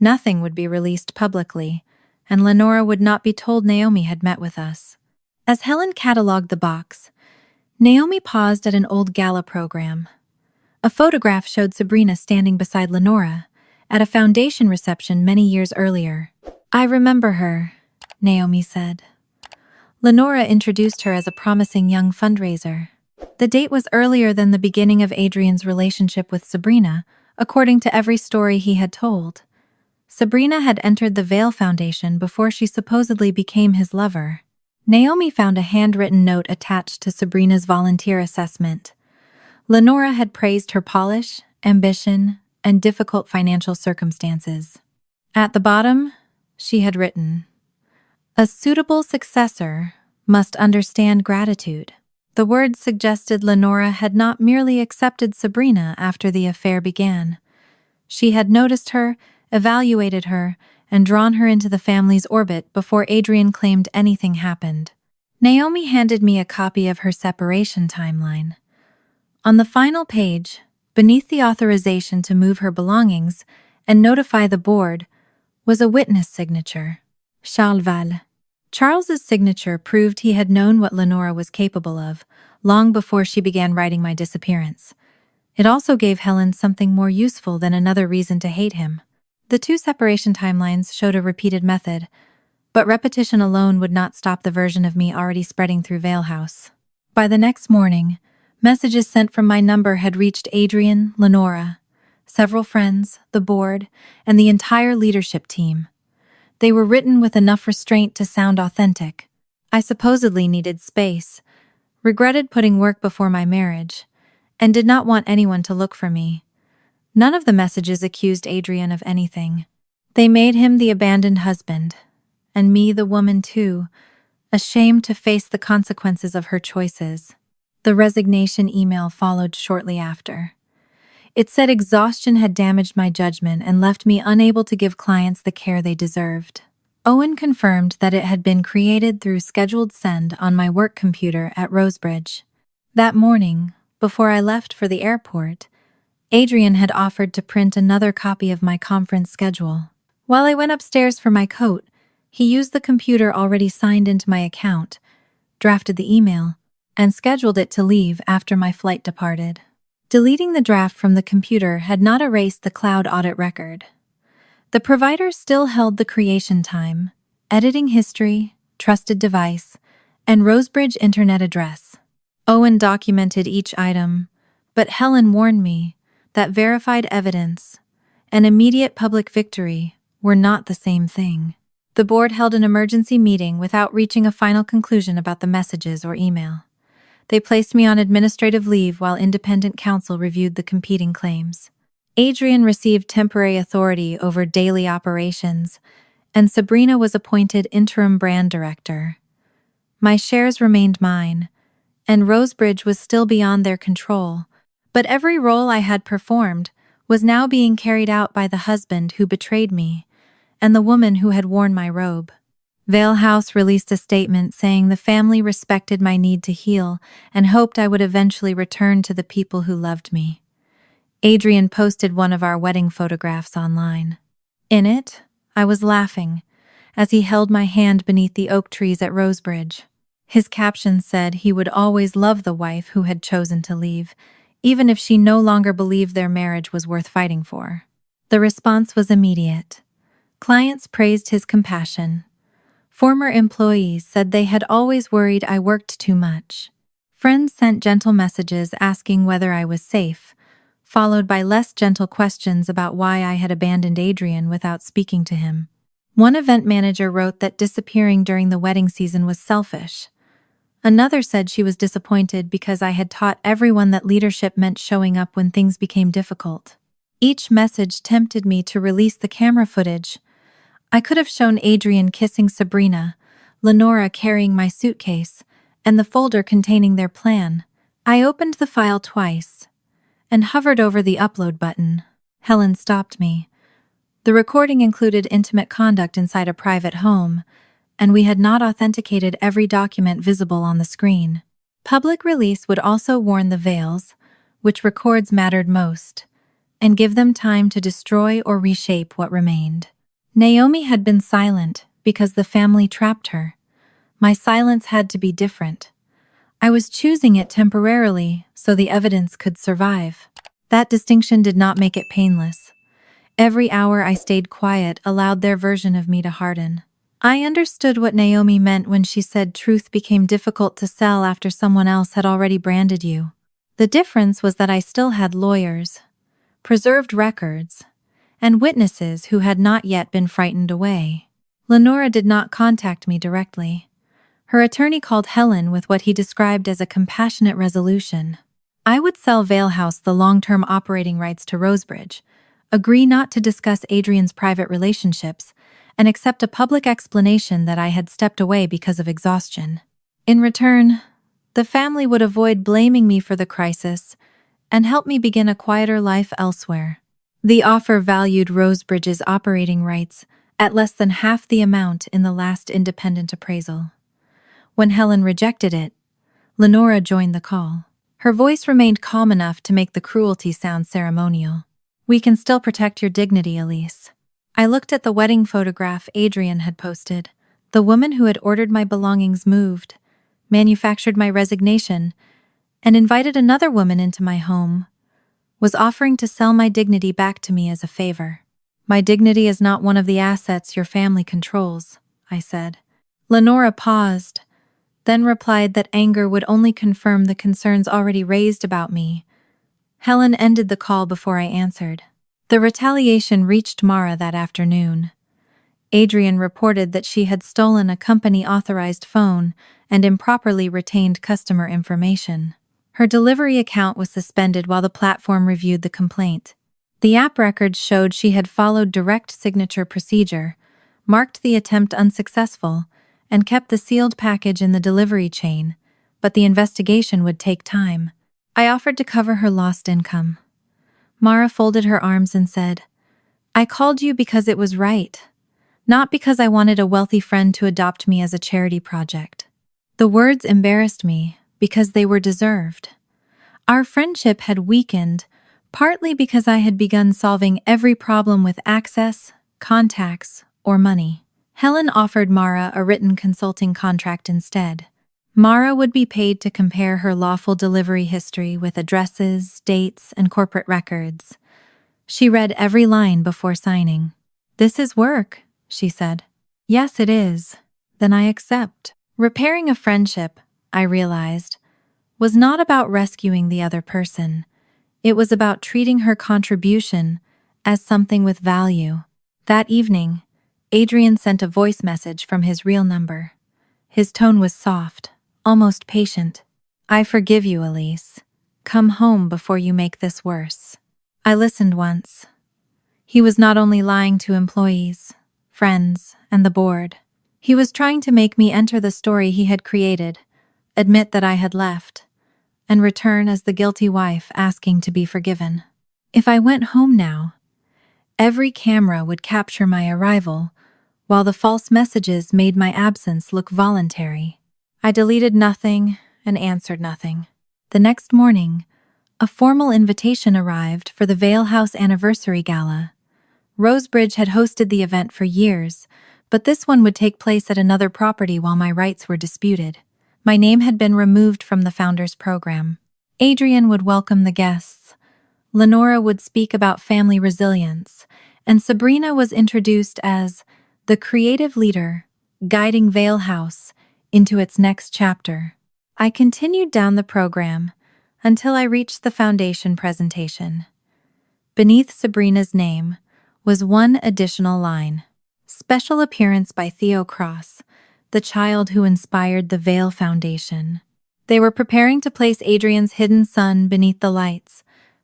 Nothing would be released publicly, and Lenora would not be told Naomi had met with us. As Helen cataloged the box, Naomi paused at an old gala program. A photograph showed Sabrina standing beside Lenora at a foundation reception many years earlier. "I remember her," Naomi said. Lenora introduced her as a promising young fundraiser. The date was earlier than the beginning of Adrian's relationship with Sabrina, according to every story he had told. Sabrina had entered the Veil Foundation before she supposedly became his lover. Naomi found a handwritten note attached to Sabrina's volunteer assessment. Lenora had praised her polish, ambition, and difficult financial circumstances. At the bottom, she had written, "A suitable successor must understand gratitude." The words suggested Lenora had not merely accepted Sabrina after the affair began. She had noticed her, evaluated her, and drawn her into the family's orbit before Adrian claimed anything happened. Naomi handed me a copy of her separation timeline. On the final page, beneath the authorization to move her belongings and notify the board, was a witness signature. Charles Val. Charles's signature proved he had known what Lenora was capable of, long before she began writing my disappearance. It also gave Helen something more useful than another reason to hate him. The two separation timelines showed a repeated method, but repetition alone would not stop the version of me already spreading through Vale House. By the next morning, messages sent from my number had reached Adrian, Lenora, several friends, the board, and the entire leadership team. They were written with enough restraint to sound authentic. I supposedly needed space, regretted putting work before my marriage, and did not want anyone to look for me. None of the messages accused Adrian of anything. They made him the abandoned husband, and me the woman too, ashamed to face the consequences of her choices. The resignation email followed shortly after. It said exhaustion had damaged my judgment and left me unable to give clients the care they deserved. Owen confirmed that it had been created through scheduled send on my work computer at Rosebridge. That morning, before I left for the airport, Adrian had offered to print another copy of my conference schedule. While I went upstairs for my coat, he used the computer already signed into my account, drafted the email, and scheduled it to leave after my flight departed. Deleting the draft from the computer had not erased the cloud audit record. The provider still held the creation time, editing history, trusted device, and Rosebridge internet address. Owen documented each item, but Helen warned me that verified evidence and immediate public victory were not the same thing. The board held an emergency meeting without reaching a final conclusion about the messages or email. They placed me on administrative leave while independent counsel reviewed the competing claims. Adrian received temporary authority over daily operations, and Sabrina was appointed interim brand director. My shares remained mine, and Rosebridge was still beyond their control, but every role I had performed was now being carried out by the husband who betrayed me and the woman who had worn my robe. Vale House released a statement saying the family respected my need to heal and hoped I would eventually return to the people who loved me. Adrian posted one of our wedding photographs online. In it, I was laughing as he held my hand beneath the oak trees at Rosebridge. His caption said he would always love the wife who had chosen to leave, even if she no longer believed their marriage was worth fighting for. The response was immediate. Clients praised his compassion. Former employees said they had always worried I worked too much. Friends sent gentle messages asking whether I was safe, followed by less gentle questions about why I had abandoned Adrian without speaking to him. One event manager wrote that disappearing during the wedding season was selfish. Another said she was disappointed because I had taught everyone that leadership meant showing up when things became difficult. Each message tempted me to release the camera footage. I could have shown Adrian kissing Sabrina, Lenora carrying my suitcase, and the folder containing their plan. I opened the file twice and hovered over the upload button. Helen stopped me. The recording included intimate conduct inside a private home, and we had not authenticated every document visible on the screen. Public release would also warn the Vales, which records mattered most, and give them time to destroy or reshape what remained. Naomi had been silent because the family trapped her. My silence had to be different. I was choosing it temporarily so the evidence could survive. That distinction did not make it painless. Every hour I stayed quiet allowed their version of me to harden. I understood what Naomi meant when she said truth became difficult to sell after someone else had already branded you. The difference was that I still had lawyers, preserved records, and witnesses who had not yet been frightened away. Lenora did not contact me directly. Her attorney called Helen with what he described as a compassionate resolution. I would sell Vale House the long-term operating rights to Rosebridge, agree not to discuss Adrian's private relationships, and accept a public explanation that I had stepped away because of exhaustion. In return, the family would avoid blaming me for the crisis and help me begin a quieter life elsewhere. The offer valued Rosebridge's operating rights at less than half the amount in the last independent appraisal. When Helen rejected it, Lenora joined the call. Her voice remained calm enough to make the cruelty sound ceremonial. "We can still protect your dignity, Elise." I looked at the wedding photograph Adrian had posted. The woman who had ordered my belongings moved, manufactured my resignation, and invited another woman into my home, was offering to sell my dignity back to me as a favor. "My dignity is not one of the assets your family controls," I said. Lenora paused, then replied that anger would only confirm the concerns already raised about me. Helen ended the call before I answered. The retaliation reached Mara that afternoon. Adrian reported that she had stolen a company-authorized phone and improperly retained customer information. Her delivery account was suspended while the platform reviewed the complaint. The app records showed she had followed direct signature procedure, marked the attempt unsuccessful, and kept the sealed package in the delivery chain, but the investigation would take time. I offered to cover her lost income. Mara folded her arms and said, "I called you because it was right, not because I wanted a wealthy friend to adopt me as a charity project." The words embarrassed me because they were deserved. Our friendship had weakened, partly because I had begun solving every problem with access, contacts, or money. Helen offered Mara a written consulting contract instead. Mara would be paid to compare her lawful delivery history with addresses, dates, and corporate records. She read every line before signing. "This is work," she said. "Yes, it is. Then I accept." Repairing a friendship, I realized, was not about rescuing the other person. It was about treating her contribution as something with value. That evening, Adrian sent a voice message from his real number. His tone was soft, almost patient. "I forgive you, Elise. Come home before you make this worse." I listened once. He was not only lying to employees, friends, and the board. He was trying to make me enter the story he had created, admit that I had left, and return as the guilty wife asking to be forgiven. If I went home now, every camera would capture my arrival, while the false messages made my absence look voluntary. I deleted nothing and answered nothing. The next morning, a formal invitation arrived for the Vale House Anniversary Gala. Rosebridge had hosted the event for years, but this one would take place at another property while my rights were disputed. My name had been removed from the founders program. Adrian would welcome the guests. Lenora would speak about family resilience, and Sabrina was introduced as the creative leader, guiding Vale House into its next chapter. I continued down the program until I reached the foundation presentation. Beneath Sabrina's name was one additional line. Special appearance by Theo Cross, the child who inspired the Vale Foundation. They were preparing to place Adrian's hidden son beneath the lights,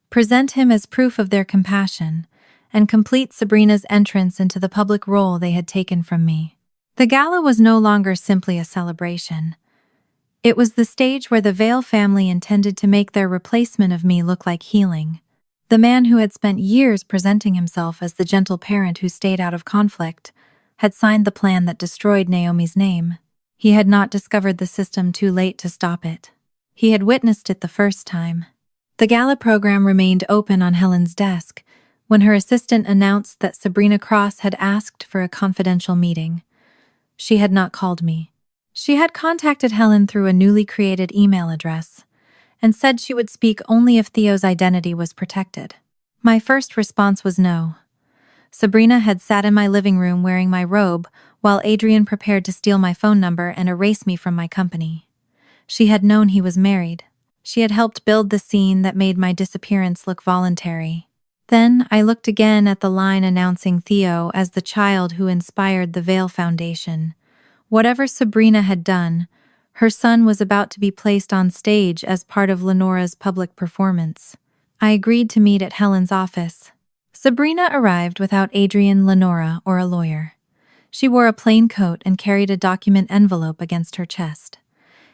present him as proof of their compassion, and complete Sabrina's entrance into the public role they had taken from me. The gala was no longer simply a celebration. It was the stage where the Vale family intended to make their replacement of me look like healing. The man who had spent years presenting himself as the gentle parent who stayed out of conflict had signed the plan that destroyed Naomi's name. He had not discovered the system too late to stop it. He had witnessed it the first time. The gala program remained open on Helen's desk when her assistant announced that Sabrina Cross had asked for a confidential meeting. She had not called me. She had contacted Helen through a newly created email address and said she would speak only if Theo's identity was protected. My first response was no. Sabrina had sat in my living room wearing my robe while Adrian prepared to steal my phone number and erase me from my company. She had known he was married. She had helped build the scene that made my disappearance look voluntary. Then I looked again at the line announcing Theo as the child who inspired the Vale Foundation. Whatever Sabrina had done, her son was about to be placed on stage as part of Lenora's public performance. I agreed to meet at Helen's office. Sabrina arrived without Adrian, Lenora, or a lawyer. She wore a plain coat and carried a document envelope against her chest.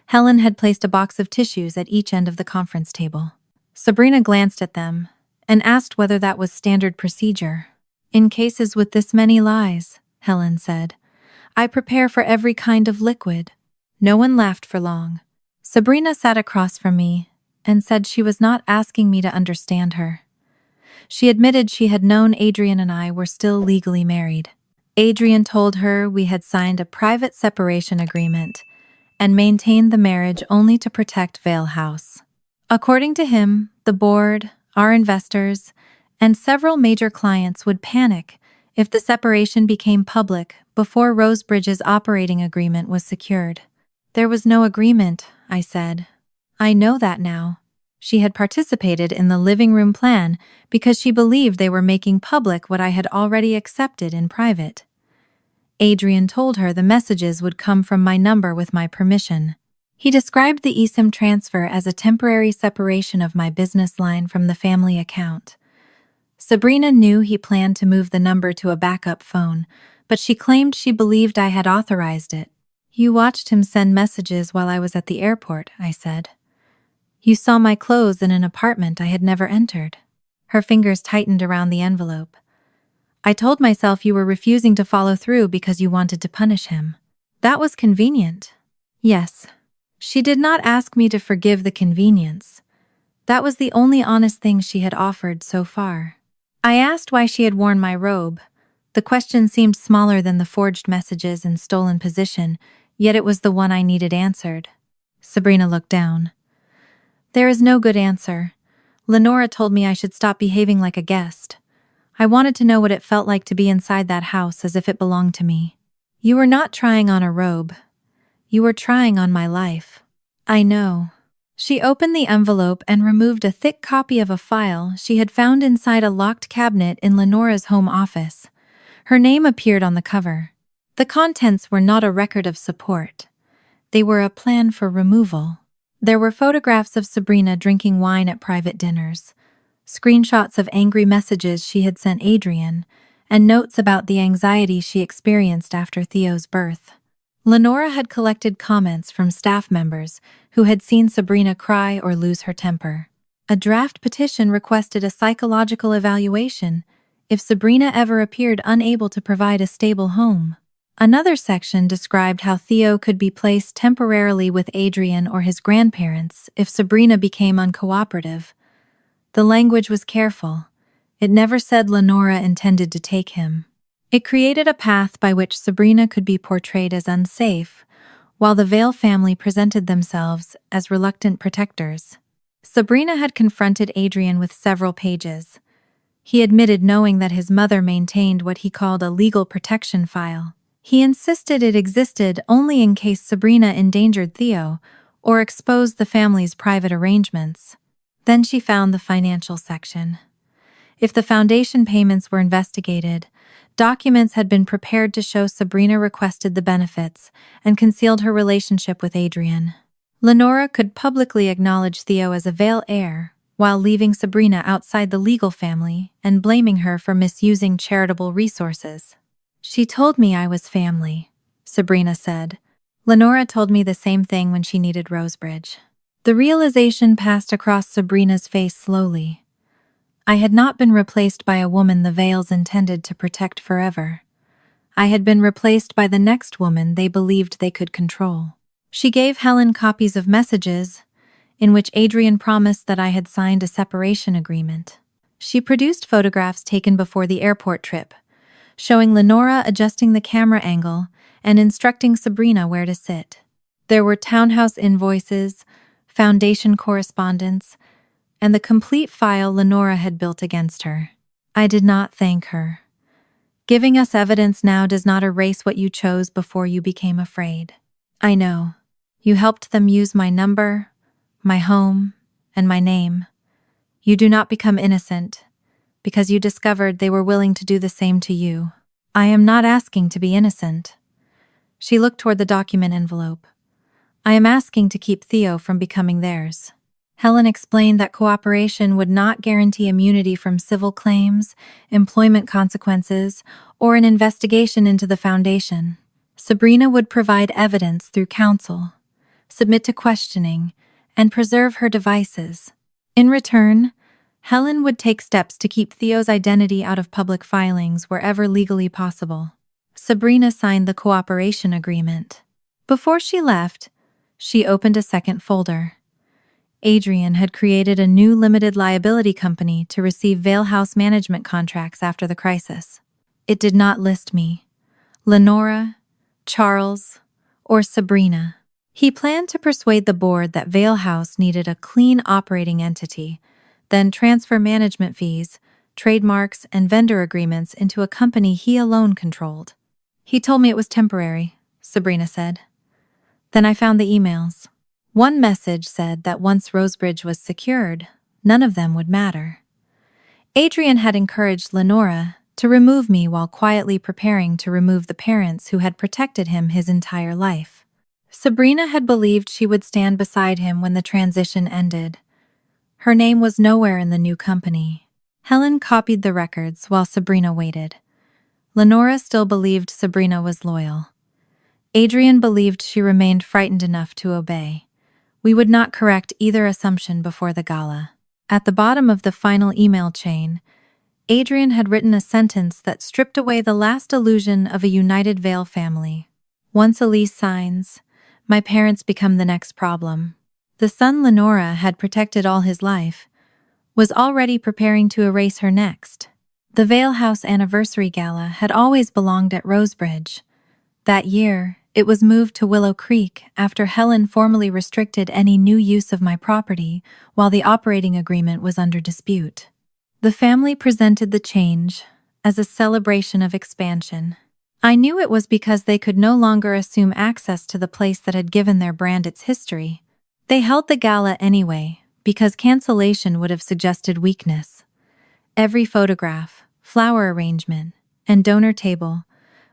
Helen had placed a box of tissues at each end of the conference table. Sabrina glanced at them and asked whether that was standard procedure. In cases with this many lies, Helen said, I prepare for every kind of liquid. No one laughed for long. Sabrina sat across from me and said she was not asking me to understand her. She admitted she had known Adrian and I were still legally married. Adrian told her we had signed a private separation agreement and maintained the marriage only to protect Vale House. According to him, the board, our investors, and several major clients would panic if the separation became public before Rosebridge's operating agreement was secured. There was no agreement, I said. I know that now. She had participated in the living room plan because she believed they were making public what I had already accepted in private. Adrian told her the messages would come from my number with my permission. He described the eSIM transfer as a temporary separation of my business line from the family account. Sabrina knew he planned to move the number to a backup phone, but she claimed she believed I had authorized it. You watched him send messages while I was at the airport, I said. You saw my clothes in an apartment I had never entered. Her fingers tightened around the envelope. I told myself you were refusing to follow through because you wanted to punish him. That was convenient. Yes. She did not ask me to forgive the convenience. That was the only honest thing she had offered so far. I asked why she had worn my robe. The question seemed smaller than the forged messages and stolen position, yet it was the one I needed answered. Sabrina looked down. There is no good answer. Lenora told me I should stop behaving like a guest. I wanted to know what it felt like to be inside that house as if it belonged to me. You were not trying on a robe. You were trying on my life. I know. She opened the envelope and removed a thick copy of a file she had found inside a locked cabinet in Lenora's home office. Her name appeared on the cover. The contents were not a record of support. They were a plan for removal. There were photographs of Sabrina drinking wine at private dinners, screenshots of angry messages she had sent Adrian, and notes about the anxiety she experienced after Theo's birth. Lenora had collected comments from staff members who had seen Sabrina cry or lose her temper. A draft petition requested a psychological evaluation if Sabrina ever appeared unable to provide a stable home. Another section described how Theo could be placed temporarily with Adrian or his grandparents if Sabrina became uncooperative. The language was careful. It never said Lenora intended to take him. It created a path by which Sabrina could be portrayed as unsafe, while the Vale family presented themselves as reluctant protectors. Sabrina had confronted Adrian with several pages. He admitted knowing that his mother maintained what he called a legal protection file. He insisted it existed only in case Sabrina endangered Theo or exposed the family's private arrangements. Then she found the financial section. If the foundation payments were investigated, documents had been prepared to show Sabrina requested the benefits and concealed her relationship with Adrian. Lenora could publicly acknowledge Theo as a Vale heir, while leaving Sabrina outside the legal family and blaming her for misusing charitable resources. "She told me I was family," Sabrina said. "Lenora told me the same thing when she needed Rosebridge." The realization passed across Sabrina's face slowly. I had not been replaced by a woman the Vales intended to protect forever. I had been replaced by the next woman they believed they could control. She gave Helen copies of messages in which Adrian promised that I had signed a separation agreement. She produced photographs taken before the airport trip, showing Lenora adjusting the camera angle and instructing Sabrina where to sit. There were townhouse invoices, foundation correspondence, and the complete file Lenora had built against her. I did not thank her. Giving us evidence now does not erase what you chose before you became afraid. I know. You helped them use my number, my home, and my name. You do not become innocent, because you discovered they were willing to do the same to you. I am not asking to be innocent. She looked toward the document envelope. I am asking to keep Theo from becoming theirs. Helen explained that cooperation would not guarantee immunity from civil claims, employment consequences, or an investigation into the foundation. Sabrina would provide evidence through counsel, submit to questioning, and preserve her devices. In return, Helen would take steps to keep Theo's identity out of public filings wherever legally possible. Sabrina signed the cooperation agreement. Before she left, she opened a second folder. Adrian had created a new limited liability company to receive Vale House management contracts after the crisis. It did not list me, Lenora, Charles, or Sabrina. He planned to persuade the board that Vale House needed a clean operating entity, then transfer management fees, trademarks, and vendor agreements into a company he alone controlled. He told me it was temporary, Sabrina said. Then I found the emails. One message said that once Rosebridge was secured, none of them would matter. Adrian had encouraged Lenora to remove me while quietly preparing to remove the parents who had protected him his entire life. Sabrina had believed she would stand beside him when the transition ended. Her name was nowhere in the new company. Helen copied the records while Sabrina waited. Lenora still believed Sabrina was loyal. Adrian believed she remained frightened enough to obey. We would not correct either assumption before the gala. At the bottom of the final email chain, Adrian had written a sentence that stripped away the last illusion of a united Vale family. Once Elise signs, my parents become the next problem. The son Lenora had protected all his life was already preparing to erase her next. The Vale House anniversary gala had always belonged at Rosebridge. That year, it was moved to Willow Creek after Helen formally restricted any new use of my property while the operating agreement was under dispute. The family presented the change as a celebration of expansion. I knew it was because they could no longer assume access to the place that had given their brand its history. They held the gala anyway, because cancellation would have suggested weakness. Every photograph, flower arrangement, and donor table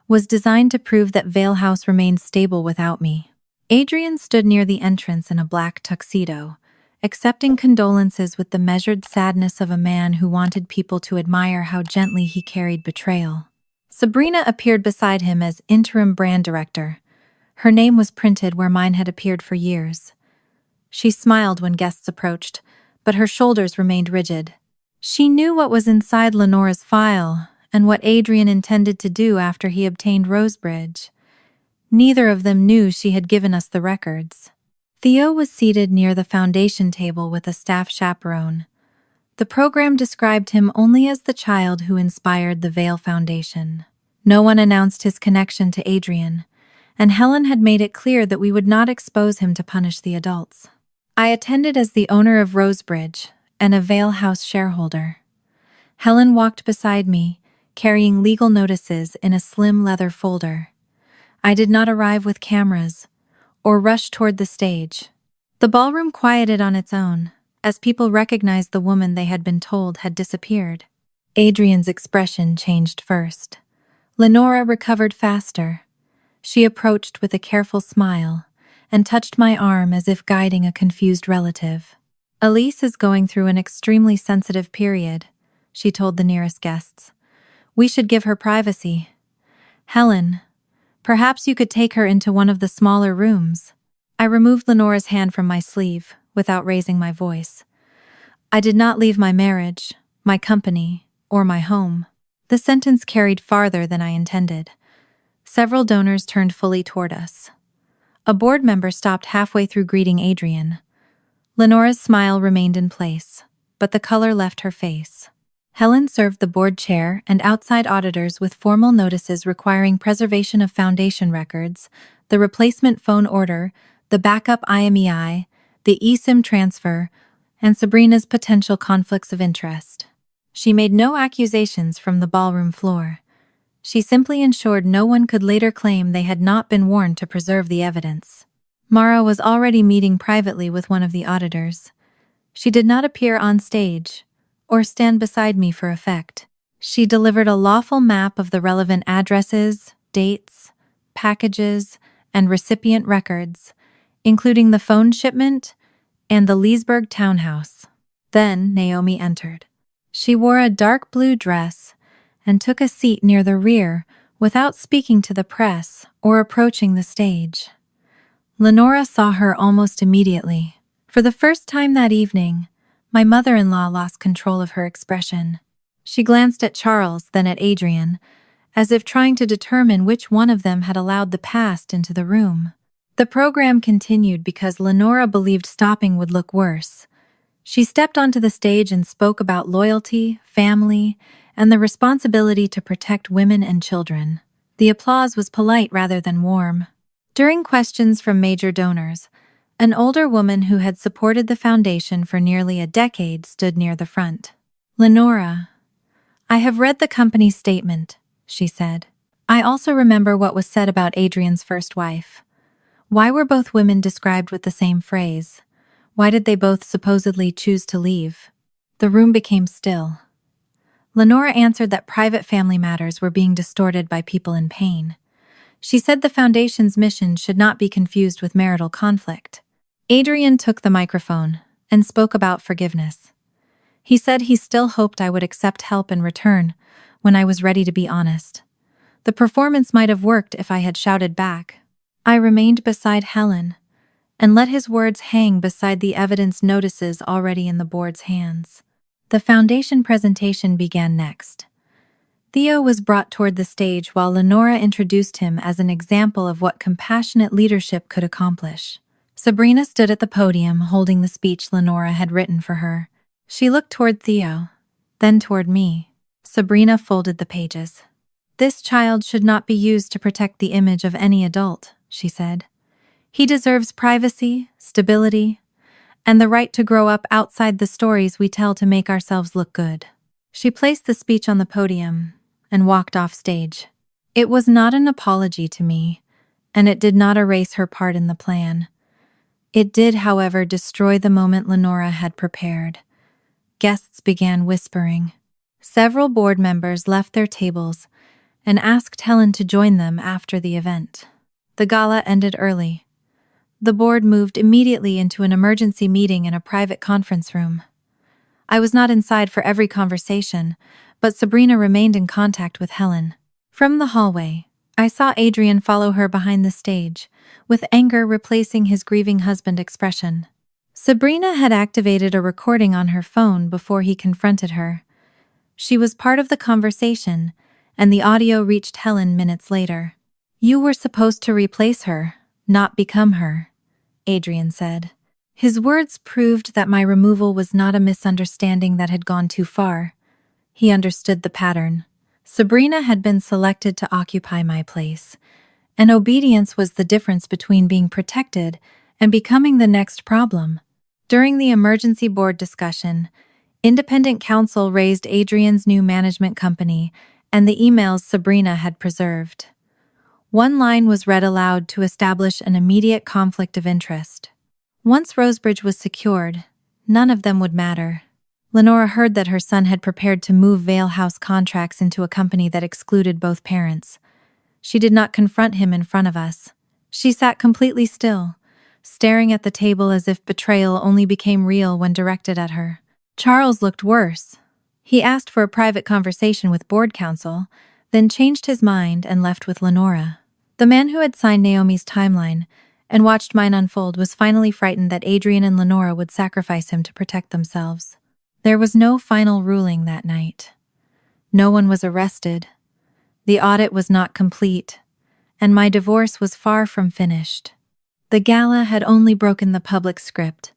was designed to prove that Vale House remained stable without me. Adrian stood near the entrance in a black tuxedo, accepting condolences with the measured sadness of a man who wanted people to admire how gently he carried betrayal. Sabrina appeared beside him as interim brand director. Her name was printed where mine had appeared for years. She smiled when guests approached, but her shoulders remained rigid. She knew what was inside Lenora's file and what Adrian intended to do after he obtained Rosebridge. Neither of them knew she had given us the records. Theo was seated near the foundation table with a staff chaperone. The program described him only as the child who inspired the Vale Foundation. No one announced his connection to Adrian, and Helen had made it clear that we would not expose him to punish the adults. I attended as the owner of Rosebridge and a Vale House shareholder. Helen walked beside me, carrying legal notices in a slim leather folder. I did not arrive with cameras or rush toward the stage. The ballroom quieted on its own, as people recognized the woman they had been told had disappeared. Adrian's expression changed first. Lenora recovered faster. She approached with a careful smile and touched my arm as if guiding a confused relative. "Elise is going through an extremely sensitive period," she told the nearest guests. "We should give her privacy. Helen, perhaps you could take her into one of the smaller rooms." I removed Lenora's hand from my sleeve without raising my voice. "I did not leave my marriage, my company, or my home." The sentence carried farther than I intended. Several donors turned fully toward us. A board member stopped halfway through greeting Adrian. Lenora's smile remained in place, but the color left her face. Helen served the board chair and outside auditors with formal notices requiring preservation of foundation records, the replacement phone order, the backup IMEI, the eSIM transfer, and Sabrina's potential conflicts of interest. She made no accusations from the ballroom floor. She simply ensured no one could later claim they had not been warned to preserve the evidence. Mara was already meeting privately with one of the auditors. She did not appear on stage or stand beside me for effect. She delivered a lawful map of the relevant addresses, dates, packages, and recipient records, including the phone shipment and the Leesburg townhouse. Then Naomi entered. She wore a dark blue dress and took a seat near the rear without speaking to the press or approaching the stage. Lenora saw her almost immediately. For the first time that evening, my mother-in-law lost control of her expression. She glanced at Charles, then at Adrian, as if trying to determine which one of them had allowed the past into the room. The program continued because Lenora believed stopping would look worse. She stepped onto the stage and spoke about loyalty, family, and the responsibility to protect women and children. The applause was polite rather than warm. During questions from major donors, an older woman who had supported the foundation for nearly a decade stood near the front. "Lenora, I have read the company's statement," she said. "I also remember what was said about Adrian's first wife. Why were both women described with the same phrase? Why did they both supposedly choose to leave?" The room became still. Lenora answered that private family matters were being distorted by people in pain. She said the foundation's mission should not be confused with marital conflict. Adrian took the microphone and spoke about forgiveness. He said he still hoped I would accept help in return when I was ready to be honest. The performance might have worked if I had shouted back. I remained beside Helen and let his words hang beside the evidence notices already in the board's hands. The foundation presentation began next. Theo was brought toward the stage while Lenora introduced him as an example of what compassionate leadership could accomplish. Sabrina stood at the podium holding the speech Lenora had written for her. She looked toward Theo, then toward me. Sabrina folded the pages. "This child should not be used to protect the image of any adult," she said. "He deserves privacy, stability, and the right to grow up outside the stories we tell to make ourselves look good." She placed the speech on the podium and walked off stage. It was not an apology to me, and it did not erase her part in the plan. It did, however, destroy the moment Lenora had prepared. Guests began whispering. Several board members left their tables and asked Helen to join them after the event. The gala ended early. The board moved immediately into an emergency meeting in a private conference room. I was not inside for every conversation, but Sabrina remained in contact with Helen. From the hallway, I saw Adrian follow her behind the stage, with anger replacing his grieving husband expression. Sabrina had activated a recording on her phone before he confronted her. She was part of the conversation, and the audio reached Helen minutes later. "You were supposed to replace her, not become her," Adrian said. His words proved that my removal was not a misunderstanding that had gone too far. He understood the pattern. Sabrina had been selected to occupy my place, and obedience was the difference between being protected and becoming the next problem. During the emergency board discussion, independent counsel raised Adrian's new management company and the emails Sabrina had preserved. One line was read aloud to establish an immediate conflict of interest. Once Rosebridge was secured, none of them would matter. Lenora heard that her son had prepared to move Vale House contracts into a company that excluded both parents. She did not confront him in front of us. She sat completely still, staring at the table as if betrayal only became real when directed at her. Charles looked worse. He asked for a private conversation with board counsel, then changed his mind and left with Lenora. The man who had signed Naomi's timeline and watched mine unfold was finally frightened that Adrian and Lenora would sacrifice him to protect themselves. There was no final ruling that night. No one was arrested. The audit was not complete, and my divorce was far from finished. The gala had only broken the public script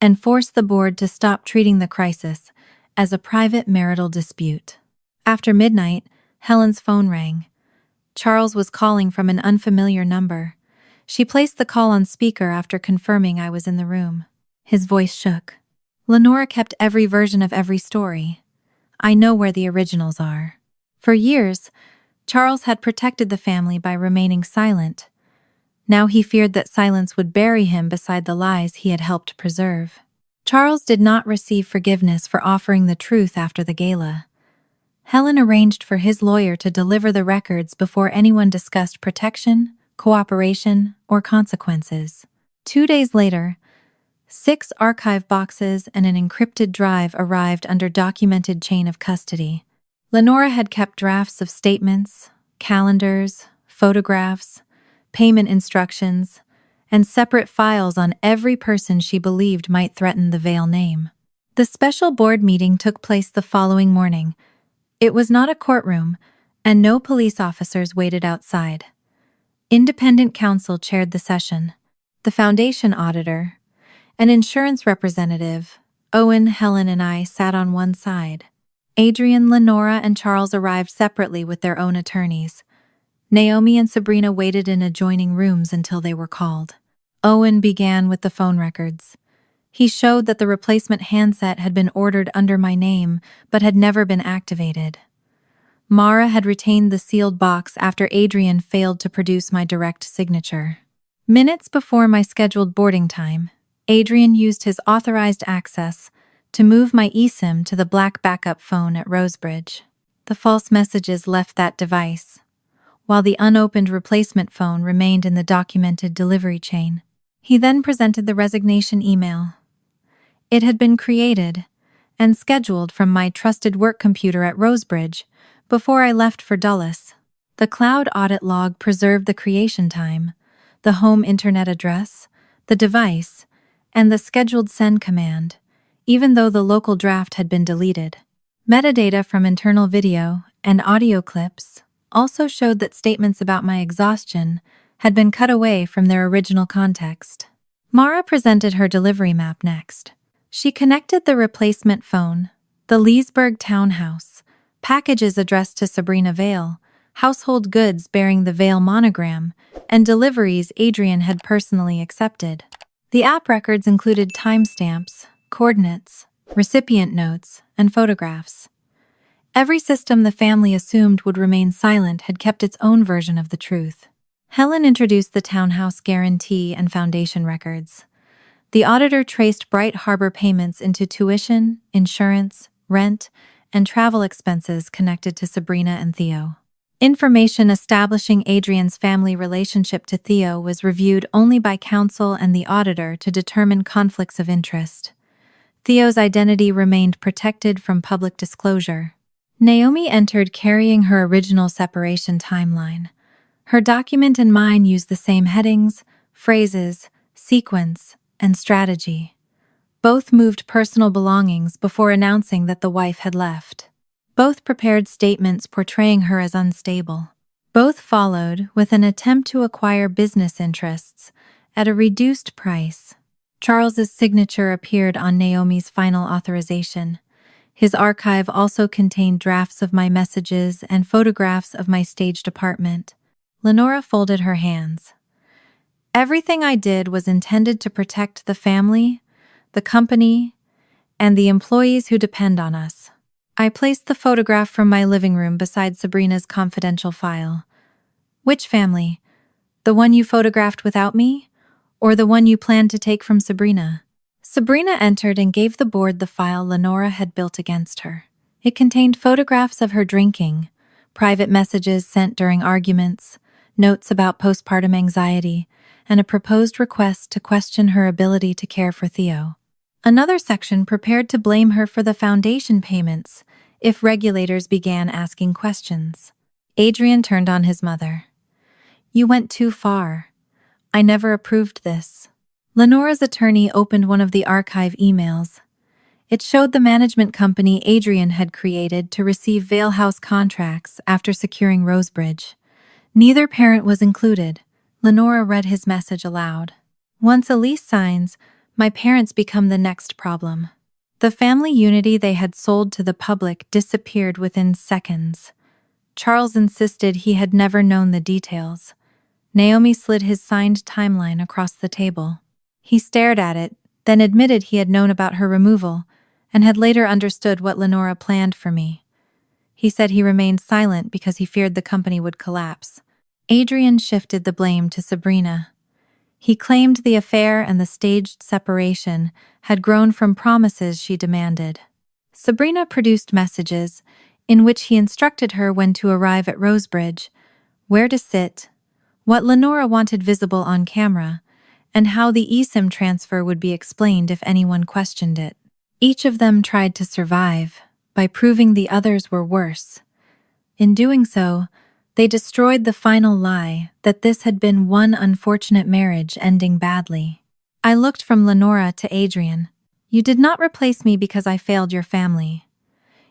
and forced the board to stop treating the crisis as a private marital dispute. After midnight, Helen's phone rang. Charles was calling from an unfamiliar number. She placed the call on speaker after confirming I was in the room. His voice shook. Lenora kept every version of every story. I know where the originals are. For years, Charles had protected the family by remaining silent. Now he feared that silence would bury him beside the lies he had helped preserve. Charles did not receive forgiveness for offering the truth after the gala. Helen arranged for his lawyer to deliver the records before anyone discussed protection, cooperation, or consequences. 2 days later, 6 archive boxes and an encrypted drive arrived under documented chain of custody. Lenora had kept drafts of statements, calendars, photographs, payment instructions, and separate files on every person she believed might threaten the Vale name. The special board meeting took place the following morning. It was not a courtroom, and no police officers waited outside. Independent counsel chaired the session. The foundation auditor, an insurance representative, Owen, Helen, and I sat on one side. Adrian, Lenora, and Charles arrived separately with their own attorneys. Naomi and Sabrina waited in adjoining rooms until they were called. Owen began with the phone records. He showed that the replacement handset had been ordered under my name but had never been activated. Mara had retained the sealed box after Adrian failed to produce my direct signature. Minutes before my scheduled boarding time, Adrian used his authorized access to move my eSIM to the black backup phone at Rosebridge. The false messages left that device, while the unopened replacement phone remained in the documented delivery chain. He then presented the resignation email. It had been created and scheduled from my trusted work computer at Rosebridge before I left for Dulles. The cloud audit log preserved the creation time, the home internet address, the device, and the scheduled send command, even though the local draft had been deleted. Metadata from internal video and audio clips also showed that statements about my exhaustion had been cut away from their original context. Mara presented her delivery map next. She connected the replacement phone, the Leesburg townhouse, packages addressed to Sabrina Vale, household goods bearing the Vale monogram, and deliveries Adrian had personally accepted. The app records included timestamps, coordinates, recipient notes, and photographs. Every system the family assumed would remain silent had kept its own version of the truth. Helen introduced the townhouse guarantee and foundation records. The auditor traced Bright Harbor payments into tuition, insurance, rent, and travel expenses connected to Sabrina and Theo. Information establishing Adrian's family relationship to Theo was reviewed only by counsel and the auditor to determine conflicts of interest. Theo's identity remained protected from public disclosure. Naomi entered carrying her original separation timeline. Her document and mine used the same headings, phrases, sequence, and strategy. Both moved personal belongings before announcing that the wife had left. Both prepared statements portraying her as unstable. Both followed with an attempt to acquire business interests at a reduced price. Charles's signature appeared on Naomi's final authorization. His archive also contained drafts of my messages and photographs of my staged apartment. Lenora folded her hands. Everything I did was intended to protect the family, the company, and the employees who depend on us. I placed the photograph from my living room beside Sabrina's confidential file. Which family? The one you photographed without me? Or the one you planned to take from Sabrina? Sabrina entered and gave the board the file Lenora had built against her. It contained photographs of her drinking, private messages sent during arguments, notes about postpartum anxiety, and a proposed request to question her ability to care for Theo. Another section prepared to blame her for the foundation payments if regulators began asking questions. Adrian turned on his mother. You went too far. I never approved this. Lenora's attorney opened one of the archive emails. It showed the management company Adrian had created to receive Vale House contracts after securing Rosebridge. Neither parent was included. Lenora read his message aloud. Once a lease signs, my parents become the next problem. The family unity they had sold to the public disappeared within seconds. Charles insisted he had never known the details. Naomi slid his signed timeline across the table. He stared at it, then admitted he had known about her removal, and had later understood what Lenora planned for me. He said he remained silent because he feared the company would collapse. Adrian shifted the blame to Sabrina. He claimed the affair and the staged separation had grown from promises she demanded. Sabrina produced messages in which he instructed her when to arrive at Rosebridge, where to sit, what Lenora wanted visible on camera, and how the eSIM transfer would be explained if anyone questioned it. Each of them tried to survive by proving the others were worse. In doing so, they destroyed the final lie that this had been one unfortunate marriage ending badly. I looked from Lenora to Adrian. You did not replace me because I failed your family.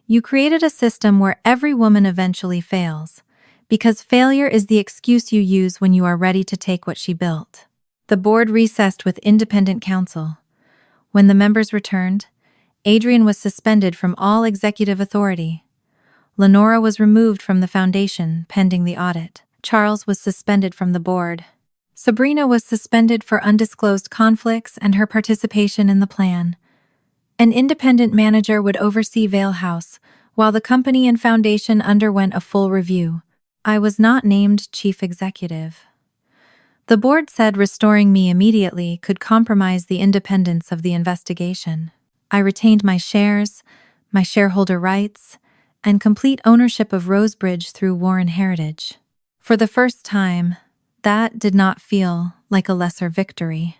You created a system where every woman eventually fails, because failure is the excuse you use when you are ready to take what she built. The board recessed with independent counsel. When the members returned, Adrian was suspended from all executive authority. Lenora was removed from the foundation pending the audit. Charles was suspended from the board. Sabrina was suspended for undisclosed conflicts and her participation in the plan. An independent manager would oversee Vale House, while the company and foundation underwent a full review. I was not named chief executive. The board said restoring me immediately could compromise the independence of the investigation. I retained my shares, my shareholder rights, and complete ownership of Rosebridge through Warren Heritage. For the first time, that did not feel like a lesser victory.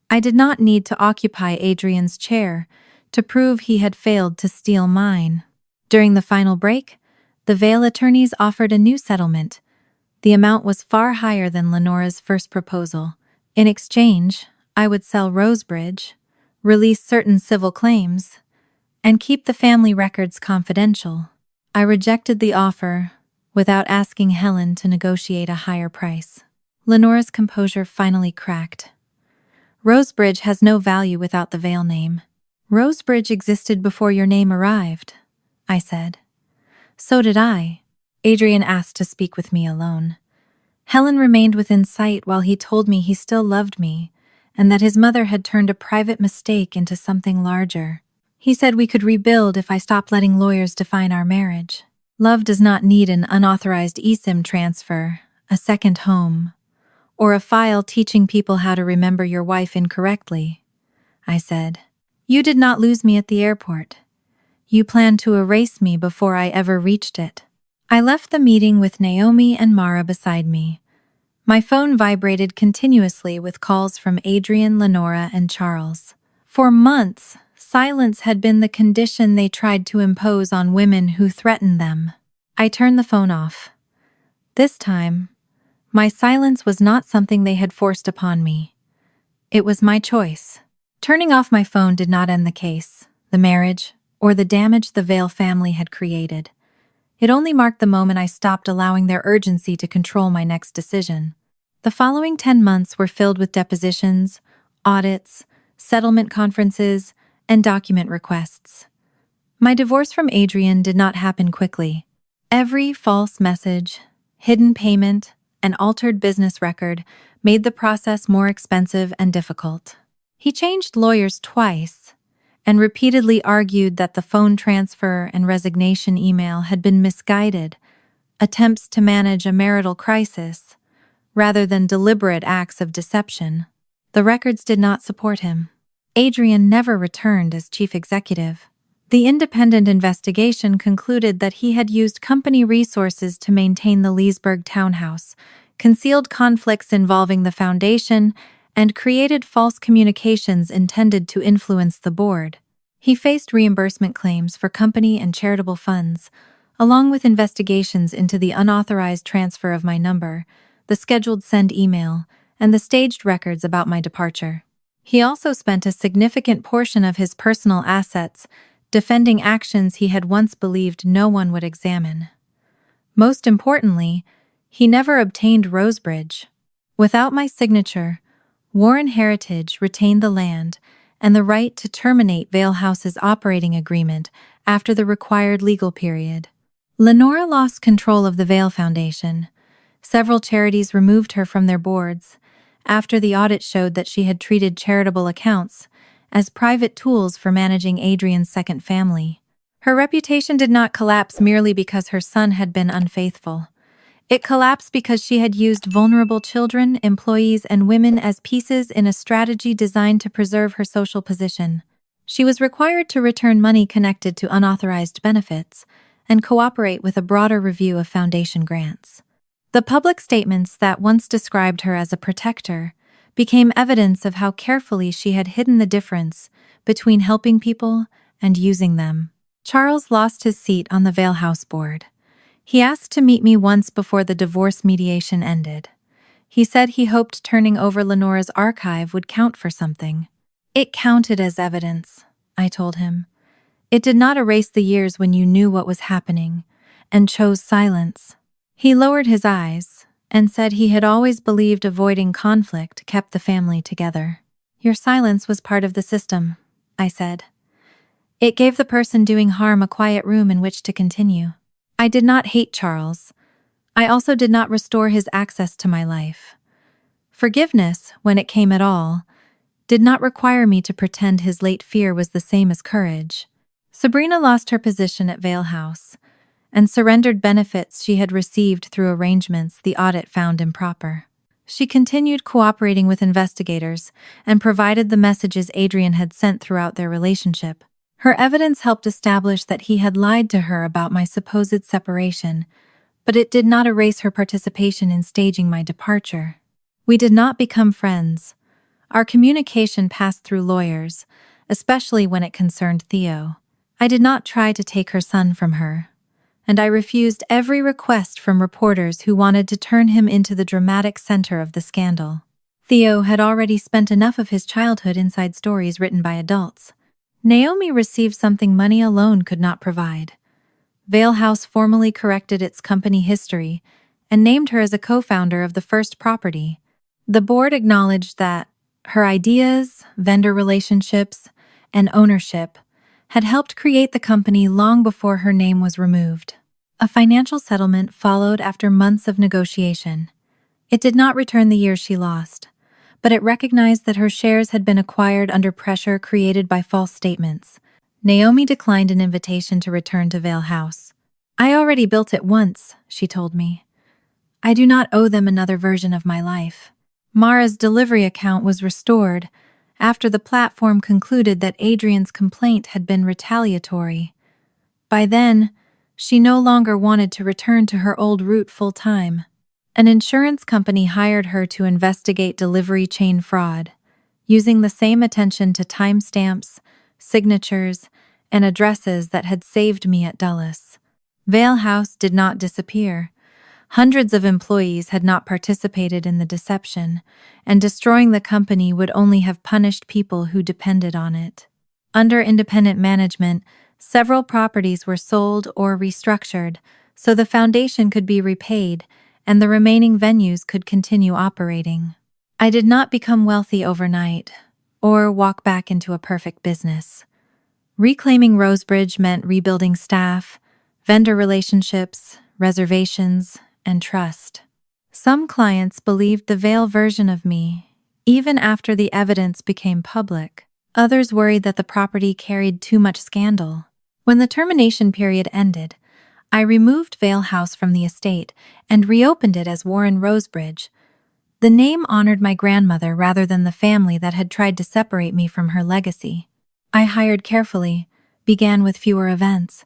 I did not need to occupy Adrian's chair to prove he had failed to steal mine. During the final break, the Vale attorneys offered a new settlement. The amount was far higher than Lenora's first proposal. In exchange, I would sell Rosebridge, release certain civil claims, and keep the family records confidential. I rejected the offer without asking Helen to negotiate a higher price. Lenora's composure finally cracked. Rosebridge has no value without the Vale name. Rosebridge existed before your name arrived, I said. So did I. Adrian asked to speak with me alone. Helen remained within sight while he told me he still loved me and that his mother had turned a private mistake into something larger. He said we could rebuild if I stopped letting lawyers define our marriage. Love does not need an unauthorized eSIM transfer, a second home, or a file teaching people how to remember your wife incorrectly, I said. You did not lose me at the airport. You planned to erase me before I ever reached it. I left the meeting with Naomi and Mara beside me. My phone vibrated continuously with calls from Adrian, Lenora, and Charles. For months, silence had been the condition they tried to impose on women who threatened them. I turned the phone off. This time, my silence was not something they had forced upon me. It was my choice. Turning off my phone did not end the case, the marriage, or the damage the Vale family had created. It only marked the moment I stopped allowing their urgency to control my next decision. The following 10 months were filled with depositions, audits, settlement conferences, and document requests. My divorce from Adrian did not happen quickly. Every false message, hidden payment, an altered business record made the process more expensive and difficult. He changed lawyers twice and repeatedly argued that the phone transfer and resignation email had been misguided, attempts to manage a marital crisis, rather than deliberate acts of deception. The records did not support him. Adrian never returned as chief executive. The independent investigation concluded that he had used company resources to maintain the Leesburg townhouse, concealed conflicts involving the foundation, and created false communications intended to influence the board. He faced reimbursement claims for company and charitable funds, along with investigations into the unauthorized transfer of my number, the scheduled send email, and the staged records about my departure. He also spent a significant portion of his personal assets defending actions he had once believed no one would examine. Most importantly, he never obtained Rosebridge. Without my signature, Warren Heritage retained the land and the right to terminate Vale House's operating agreement after the required legal period. Lenora lost control of the Vale Foundation. Several charities removed her from their boards after the audit showed that she had treated charitable accounts as private tools for managing Adrian's second family. Her reputation did not collapse merely because her son had been unfaithful. It collapsed because she had used vulnerable children, employees, and women as pieces in a strategy designed to preserve her social position. She was required to return money connected to unauthorized benefits and cooperate with a broader review of foundation grants. The public statements that once described her as a protector became evidence of how carefully she had hidden the difference between helping people and using them. Charles lost his seat on the Vale House board. He asked to meet me once before the divorce mediation ended. He said he hoped turning over Lenora's archive would count for something. It counted as evidence, I told him. It did not erase the years when you knew what was happening and chose silence. He lowered his eyes and said he had always believed avoiding conflict kept the family together. Your silence was part of the system, I said. It gave the person doing harm a quiet room in which to continue. I did not hate Charles. I also did not restore his access to my life. Forgiveness, when it came at all, did not require me to pretend his late fear was the same as courage. Sabrina lost her position at Vale House and surrendered benefits she had received through arrangements the audit found improper. She continued cooperating with investigators and provided the messages Adrian had sent throughout their relationship. Her evidence helped establish that he had lied to her about my supposed separation, but it did not erase her participation in staging my departure. We did not become friends. Our communication passed through lawyers, especially when it concerned Theo. I did not try to take her son from her, and I refused every request from reporters who wanted to turn him into the dramatic center of the scandal. Theo had already spent enough of his childhood inside stories written by adults. Naomi received something money alone could not provide. Vale House formally corrected its company history and named her as a co-founder of the first property. The board acknowledged that her ideas, vendor relationships, and ownership had helped create the company long before her name was removed. A financial settlement followed after months of negotiation. It did not return the years she lost, but it recognized that her shares had been acquired under pressure created by false statements. Naomi declined an invitation to return to Vale House. I already built it once, she told me. I do not owe them another version of my life. Mara's delivery account was restored after the platform concluded that Adrian's complaint had been retaliatory. By then, she no longer wanted to return to her old route full-time. An insurance company hired her to investigate delivery chain fraud, using the same attention to timestamps, signatures, and addresses that had saved me at Dulles. Vale House did not disappear. Hundreds of employees had not participated in the deception, and destroying the company would only have punished people who depended on it. Under independent management, several properties were sold or restructured so the foundation could be repaid and the remaining venues could continue operating. I did not become wealthy overnight or walk back into a perfect business. Reclaiming Rosebridge meant rebuilding staff, vendor relationships, reservations, and trust. Some clients believed the veil version of me, even after the evidence became public. Others worried that the property carried too much scandal. When the termination period ended, I removed Vale House from the estate and reopened it as Warren Rosebridge. The name honored my grandmother rather than the family that had tried to separate me from her legacy. I hired carefully, began with fewer events,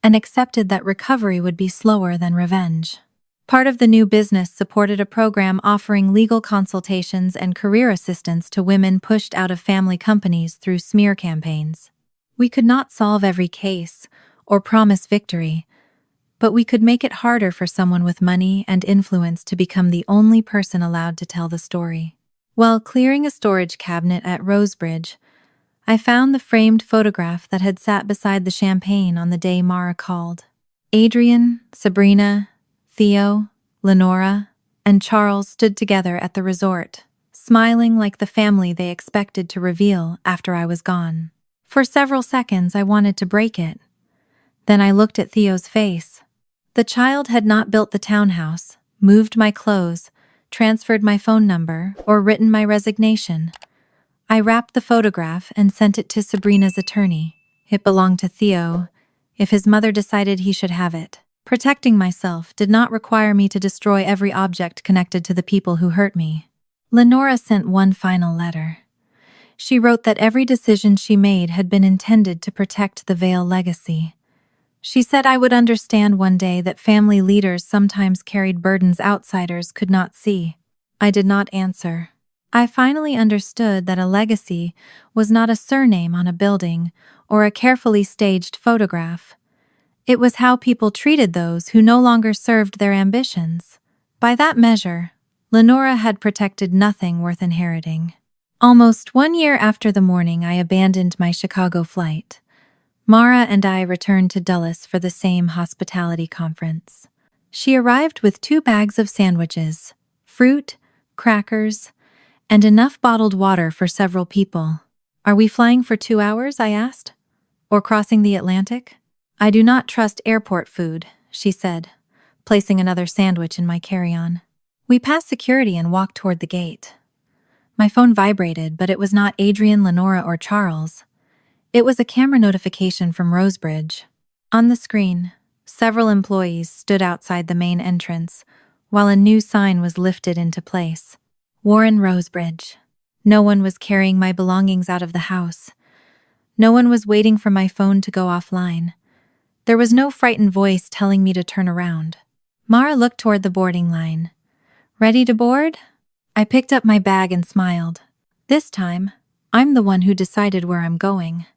and accepted that recovery would be slower than revenge. Part of the new business supported a program offering legal consultations and career assistance to women pushed out of family companies through smear campaigns. We could not solve every case or promise victory, but we could make it harder for someone with money and influence to become the only person allowed to tell the story. While clearing a storage cabinet at Rosebridge, I found the framed photograph that had sat beside the champagne on the day Mara called. Adrian, Sabrina, Theo, Lenora, and Charles stood together at the resort, smiling like the family they expected to reveal after I was gone. For several seconds, I wanted to break it. Then I looked at Theo's face. The child had not built the townhouse, moved my clothes, transferred my phone number, or written my resignation. I wrapped the photograph and sent it to Sabrina's attorney. It belonged to Theo, if his mother decided he should have it. Protecting myself did not require me to destroy every object connected to the people who hurt me. Lenora sent one final letter. She wrote that every decision she made had been intended to protect the Vale legacy. She said I would understand one day that family leaders sometimes carried burdens outsiders could not see. I did not answer. I finally understood that a legacy was not a surname on a building or a carefully staged photograph. It was how people treated those who no longer served their ambitions. By that measure, Lenora had protected nothing worth inheriting. Almost 1 year after the morning I abandoned my Chicago flight, Mara and I returned to Dulles for the same hospitality conference. She arrived with 2 bags of sandwiches, fruit, crackers, and enough bottled water for several people. "Are we flying for 2 hours?" I asked. "Or crossing the Atlantic?" "I do not trust airport food," she said, placing another sandwich in my carry-on. We passed security and walked toward the gate. My phone vibrated, but it was not Adrian, Lenora, or Charles. It was a camera notification from Rosebridge. On the screen, several employees stood outside the main entrance, while a new sign was lifted into place. Warren Rosebridge. No one was carrying my belongings out of the house. No one was waiting for my phone to go offline. There was no frightened voice telling me to turn around. Mara looked toward the boarding line. "Ready to board?" I picked up my bag and smiled. This time, I'm the one who decided where I'm going.